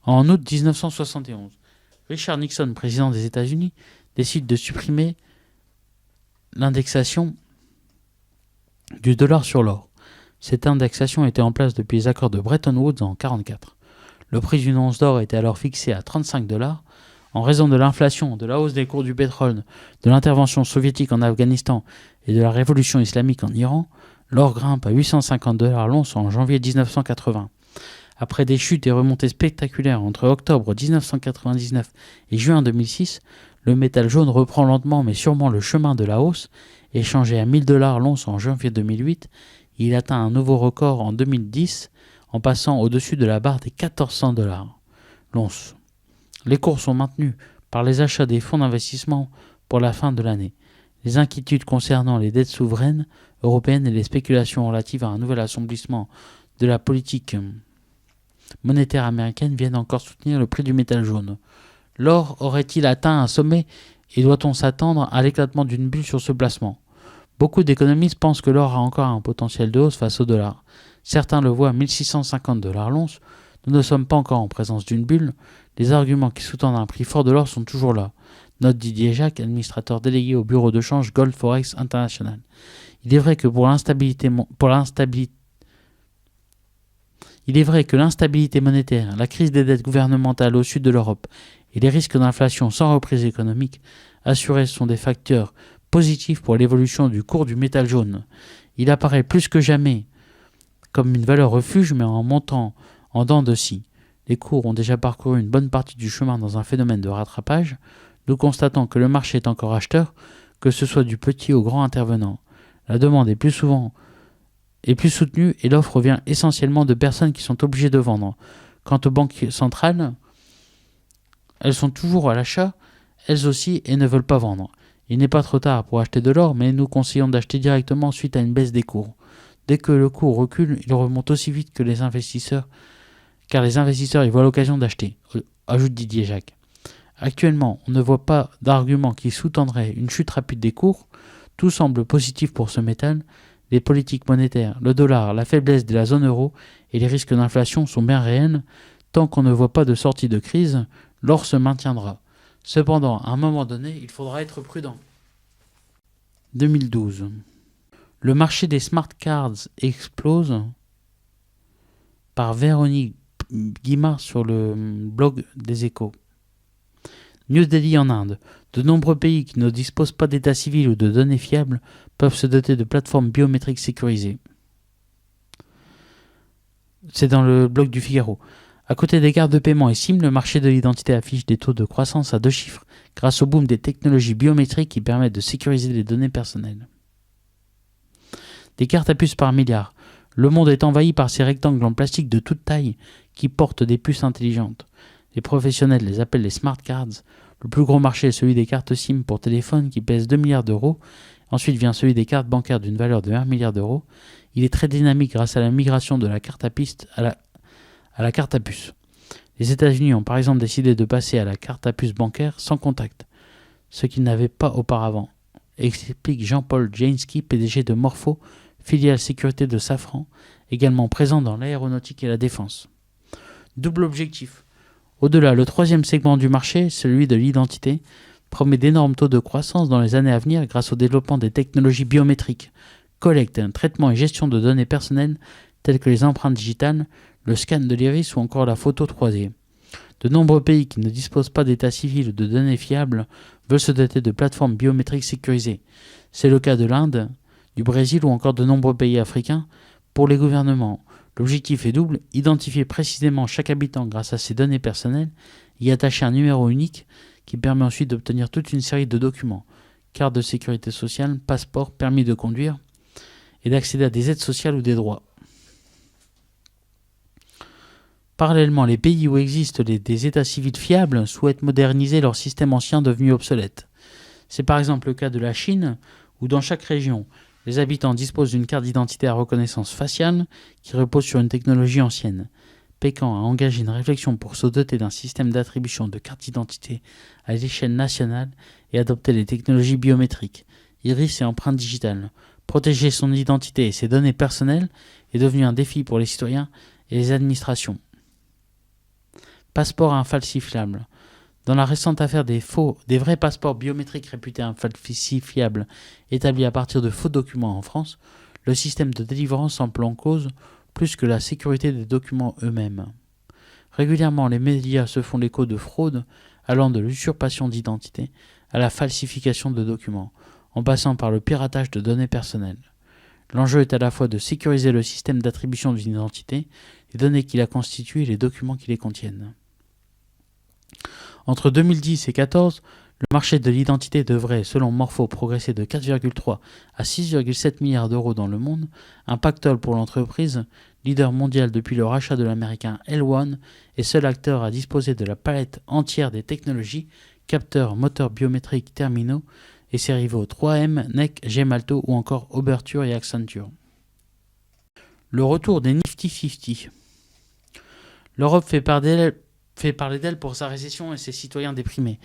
[SPEAKER 1] En août 1971, Richard Nixon, président des États-Unis, décide de supprimer l'indexation du dollar sur l'or. Cette indexation était en place depuis les accords de Bretton Woods en 1944. Le prix d'une once d'or était alors fixé à 35 $. En raison de l'inflation, de la hausse des cours du pétrole, de l'intervention soviétique en Afghanistan et de la révolution islamique en Iran, l'or grimpe à 850 $ l'once en janvier 1980. Après des chutes et remontées spectaculaires entre octobre 1999 et juin 2006, le métal jaune reprend lentement mais sûrement le chemin de la hausse. Échangé à 1000 $ l'once en janvier 2008, il atteint un nouveau record en 2010 en passant au-dessus de la barre des 1400 $ l'once. Les cours sont maintenus par les achats des fonds d'investissement pour la fin de l'année. Les inquiétudes concernant les dettes souveraines européennes et les spéculations relatives à un nouvel assombrissement de la politique monétaire américaine viennent encore soutenir le prix du métal jaune. L'or aurait-il atteint un sommet et doit-on s'attendre à l'éclatement d'une bulle sur ce placement ? Beaucoup d'économistes pensent que l'or a encore un potentiel de hausse face au dollar. Certains le voient à 1650 $ l'once. Nous ne sommes pas encore en présence d'une bulle. Les arguments qui sous-tendent un prix fort de l'or sont toujours là. Note Didier Jacques, administrateur délégué au bureau de change Gold Forex International. Il est vrai que l'instabilité monétaire, la crise des dettes gouvernementales au sud de l'Europe et les risques d'inflation sans reprise économique assurés sont des facteurs positifs pour l'évolution du cours du métal jaune. Il apparaît plus que jamais comme une valeur refuge mais en montant en dents de scie. Les cours ont déjà parcouru une bonne partie du chemin dans un phénomène de rattrapage. Nous constatons que le marché est encore acheteur, que ce soit du petit au grand intervenant. La demande est plus soutenue et l'offre vient essentiellement de personnes qui sont obligées de vendre. Quant aux banques centrales, elles sont toujours à l'achat, elles aussi, et ne veulent pas vendre. Il n'est pas trop tard pour acheter de l'or, mais nous conseillons d'acheter directement suite à une baisse des cours. Dès que le cours recule, il remonte aussi vite que les investisseurs, car les investisseurs y voient l'occasion d'acheter, ajoute Didier Jacques. Actuellement, on ne voit pas d'argument qui sous-tendrait une chute rapide des cours. Tout semble positif pour ce métal. Les politiques monétaires, le dollar, la faiblesse de la zone euro et les risques d'inflation sont bien réels. Tant qu'on ne voit pas de sortie de crise, l'or se maintiendra. Cependant, à un moment donné, il faudra être prudent. 2012. Le marché des smart cards explose, par Véronique Guimard sur le blog des Échos. New Delhi en Inde. De nombreux pays qui ne disposent pas d'état civil ou de données fiables peuvent se doter de plateformes biométriques sécurisées. C'est dans le blog du Figaro. À côté des cartes de paiement et SIM, le marché de l'identité affiche des taux de croissance à 2 chiffres grâce au boom des technologies biométriques qui permettent de sécuriser les données personnelles. Des cartes à puces par milliard. Le monde est envahi par ces rectangles en plastique de toute taille qui portent des puces intelligentes. Les professionnels les appellent les smart cards. Le plus gros marché est celui des cartes SIM pour téléphone qui pèsent 2 milliards d'euros. Ensuite vient celui des cartes bancaires d'une valeur de 1 milliard d'euros. Il est très dynamique grâce à la migration de la carte à piste à la carte à puce. Les États-Unis ont par exemple décidé de passer à la carte à puce bancaire sans contact, ce qu'ils n'avaient pas auparavant, explique Jean-Paul Jainski, PDG de Morpho, filiale sécurité de Safran, également présent dans l'aéronautique et la défense. Double objectif. Au-delà, le troisième segment du marché, celui de l'identité, promet d'énormes taux de croissance dans les années à venir grâce au développement des technologies biométriques, collecte, traitement et gestion de données personnelles telles que les empreintes digitales, le scan de l'iris ou encore la photo 3D. De nombreux pays qui ne disposent pas d'état civil ou de données fiables veulent se doter de plateformes biométriques sécurisées. C'est le cas de l'Inde, du Brésil ou encore de nombreux pays africains. Pour les gouvernements, l'objectif est double, identifier précisément chaque habitant grâce à ses données personnelles, y attacher un numéro unique qui permet ensuite d'obtenir toute une série de documents, carte de sécurité sociale, passeport, permis de conduire, et d'accéder à des aides sociales ou des droits. Parallèlement, les pays où existent des états civils fiables souhaitent moderniser leur système ancien devenu obsolète. C'est par exemple le cas de la Chine, où dans chaque région, les habitants disposent d'une carte d'identité à reconnaissance faciale qui repose sur une technologie ancienne. Pékin a engagé une réflexion pour se doter d'un système d'attribution de cartes d'identité à l'échelle nationale et adopter les technologies biométriques, iris et empreintes digitales. Protéger son identité et ses données personnelles est devenu un défi pour les citoyens et les administrations. Passeport infalsifiable. Dans la récente affaire des vrais passeports biométriques réputés infalsifiables établis à partir de faux documents en France, le système de délivrance semble en cause plus que la sécurité des documents eux-mêmes. Régulièrement, les médias se font l'écho de fraudes allant de l'usurpation d'identité à la falsification de documents, en passant par le piratage de données personnelles. L'enjeu est à la fois de sécuriser le système d'attribution d'une identité, les données qui la constituent et les documents qui les contiennent. Entre 2010 et 2014, le marché de l'identité devrait, selon Morpho, progresser de 4,3 à 6,7 milliards d'euros dans le monde, un pactole pour l'entreprise, leader mondial depuis le rachat de l'américain L1 et seul acteur à disposer de la palette entière des technologies, capteurs, moteurs biométriques, terminaux et ses rivaux 3M, NEC, Gemalto ou encore Overture et Accenture. Le retour des Nifty 50. L'Europe fait parler d'elle pour sa récession et ses citoyens déprimés,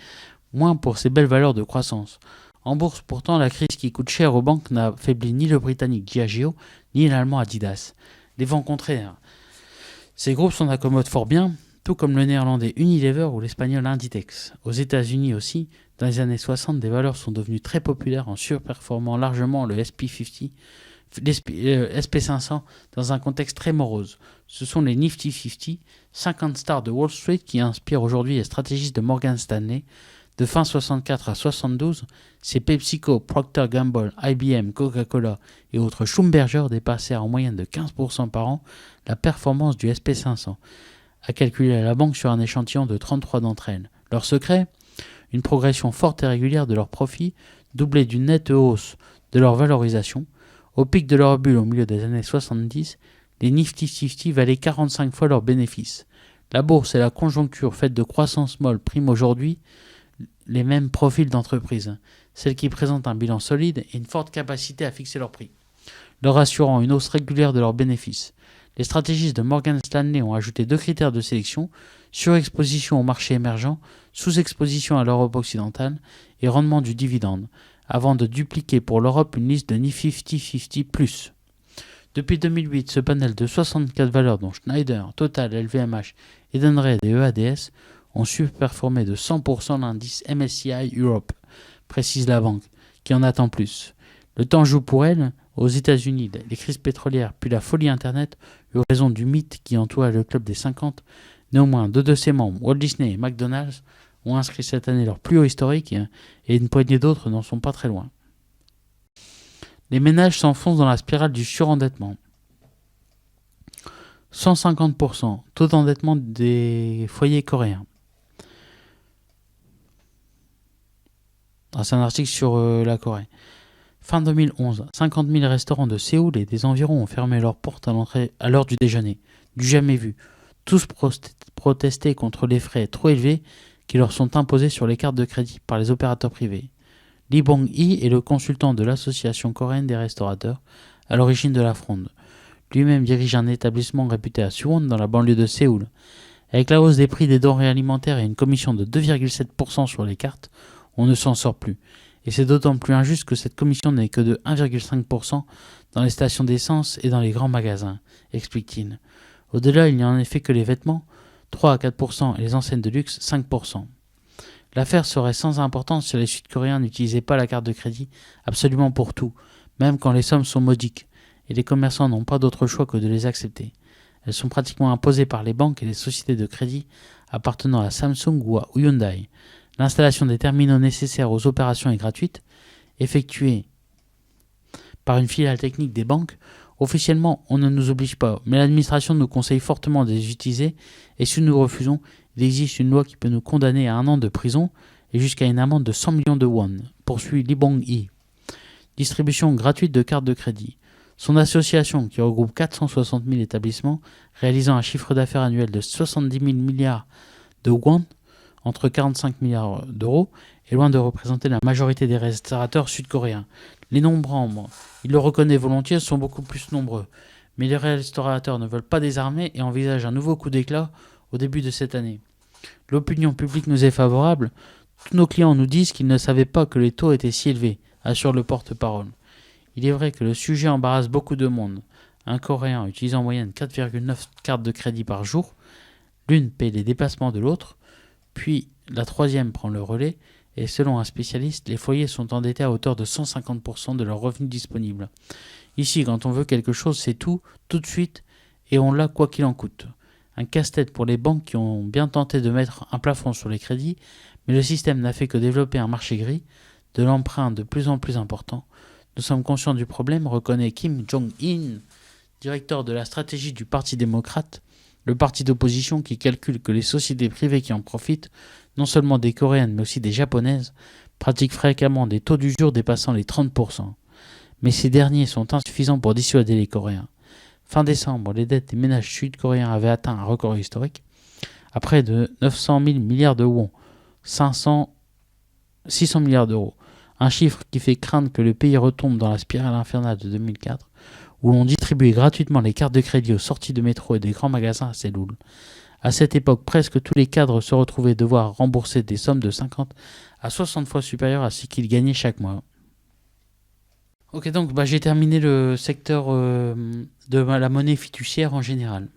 [SPEAKER 1] moins pour ses belles valeurs de croissance. En bourse, pourtant, la crise qui coûte cher aux banques n'a affaibli ni le britannique Diageo, ni l'allemand Adidas. Les vents contraires. Ces groupes s'en accommodent fort bien, tout comme le néerlandais Unilever ou l'espagnol Inditex. Aux États-Unis aussi, dans les années 60, des valeurs sont devenues très populaires en surperformant largement le SP500 dans un contexte très morose. Ce sont les Nifty 50, 50 stars de Wall Street qui inspirent aujourd'hui les stratégistes de Morgan Stanley. De fin 64 à 72, ces PepsiCo, Procter & Gamble, IBM, Coca-Cola et autres Schlumberger dépassèrent en moyenne de 15% par an la performance du SP500, à calculer à la banque sur un échantillon de 33 d'entre elles. Leur secret ? Une progression forte et régulière de leurs profits, doublée d'une nette hausse de leur valorisation. Au pic de leur bulle au milieu des années 70, les Nifty 50 valaient 45 fois leurs bénéfices. La bourse et la conjoncture faite de croissance molle priment aujourd'hui les mêmes profils d'entreprise, celles qui présentent un bilan solide et une forte capacité à fixer leur prix, leur assurant une hausse régulière de leurs bénéfices. Les stratégistes de Morgan Stanley ont ajouté 2 critères de sélection, surexposition au marché émergent, sous-exposition à l'Europe occidentale et rendement du dividende, avant de dupliquer pour l'Europe une liste de Nifty 50+. Depuis 2008, ce panel de 64 valeurs dont Schneider, Total, LVMH, Edenred et EADS ont surperformé de 100% l'indice MSCI Europe, précise la banque, qui en attend plus. Le temps joue pour elle. Aux États-Unis, les crises pétrolières puis la folie Internet eurent raison du mythe qui entourait le club des 50. Néanmoins, 2 de ses membres, Walt Disney et McDonald's, ont inscrit cette année leur plus haut historique et une poignée d'autres n'en sont pas très loin. Les ménages s'enfoncent dans la spirale du surendettement. 150%, taux d'endettement des foyers coréens. C'est un article sur la Corée. Fin 2011, 50 000 restaurants de Séoul et des environs ont fermé leurs portes à l'heure du déjeuner. Du jamais vu. Tous protestaient contre les frais trop élevés qui leur sont imposés sur les cartes de crédit par les opérateurs privés. Lee Bong-hee est le consultant de l'Association coréenne des restaurateurs, à l'origine de la fronde. Lui-même dirige un établissement réputé à Suwon, dans la banlieue de Séoul. Avec la hausse des prix des denrées alimentaires et une commission de 2,7% sur les cartes, on ne s'en sort plus. Et c'est d'autant plus injuste que cette commission n'est que de 1,5% dans les stations d'essence et dans les grands magasins, explique-t-il. Au-delà, il n'y a en effet que les vêtements, 3 à 4%, et les enseignes de luxe, 5%. L'affaire serait sans importance si les Sud-Coréens n'utilisaient pas la carte de crédit absolument pour tout, même quand les sommes sont modiques, et les commerçants n'ont pas d'autre choix que de les accepter. Elles sont pratiquement imposées par les banques et les sociétés de crédit appartenant à Samsung ou à Hyundai. L'installation des terminaux nécessaires aux opérations est gratuite, effectuée par une filiale technique des banques. Officiellement, on ne nous oblige pas, mais l'administration nous conseille fortement de les utiliser, et si nous refusons, il existe une loi qui peut nous condamner à 1 an de prison et jusqu'à une amende de 100 millions de won, poursuit Lee Bong-hee. Distribution gratuite de cartes de crédit. Son association, qui regroupe 460 000 établissements, réalisant un chiffre d'affaires annuel de 70 000 milliards de won, entre 45 milliards d'euros, est loin de représenter la majorité des restaurateurs sud-coréens. Les non-membres, il le reconnaît volontiers, sont beaucoup plus nombreux. Mais les restaurateurs ne veulent pas désarmer et envisagent un nouveau coup d'éclat au début de cette année. L'opinion publique nous est favorable. Tous nos clients nous disent qu'ils ne savaient pas que les taux étaient si élevés, assure le porte-parole. Il est vrai que le sujet embarrasse beaucoup de monde. Un Coréen utilise en moyenne 4,9 cartes de crédit par jour. L'une paie les déplacements de l'autre, puis la troisième prend le relais, et selon un spécialiste, les foyers sont endettés à hauteur de 150% de leurs revenus disponibles. Ici, quand on veut quelque chose, c'est tout de suite, et on l'a quoi qu'il en coûte. Un casse-tête pour les banques qui ont bien tenté de mettre un plafond sur les crédits, mais le système n'a fait que développer un marché gris, de l'emprunt de plus en plus important. Nous sommes conscients du problème, reconnaît Kim Jong-un, directeur de la stratégie du Parti démocrate, le parti d'opposition qui calcule que les sociétés privées qui en profitent, non seulement des coréennes mais aussi des japonaises, pratiquent fréquemment des taux d'usure dépassant les 30%. Mais ces derniers sont insuffisants pour dissuader les Coréens. Fin décembre, les dettes des ménages sud-coréens avaient atteint un record historique, à près de 900 000 milliards de won, 600 milliards d'euros. Un chiffre qui fait craindre que le pays retombe dans la spirale infernale de 2004, où l'on distribuait gratuitement les cartes de crédit aux sorties de métro et des grands magasins à Séoul. À cette époque, presque tous les cadres se retrouvaient devoir rembourser des sommes de 50 à 60 fois supérieures à ce qu'ils gagnaient chaque mois. Ok, donc j'ai terminé le secteur de la monnaie fiduciaire en général.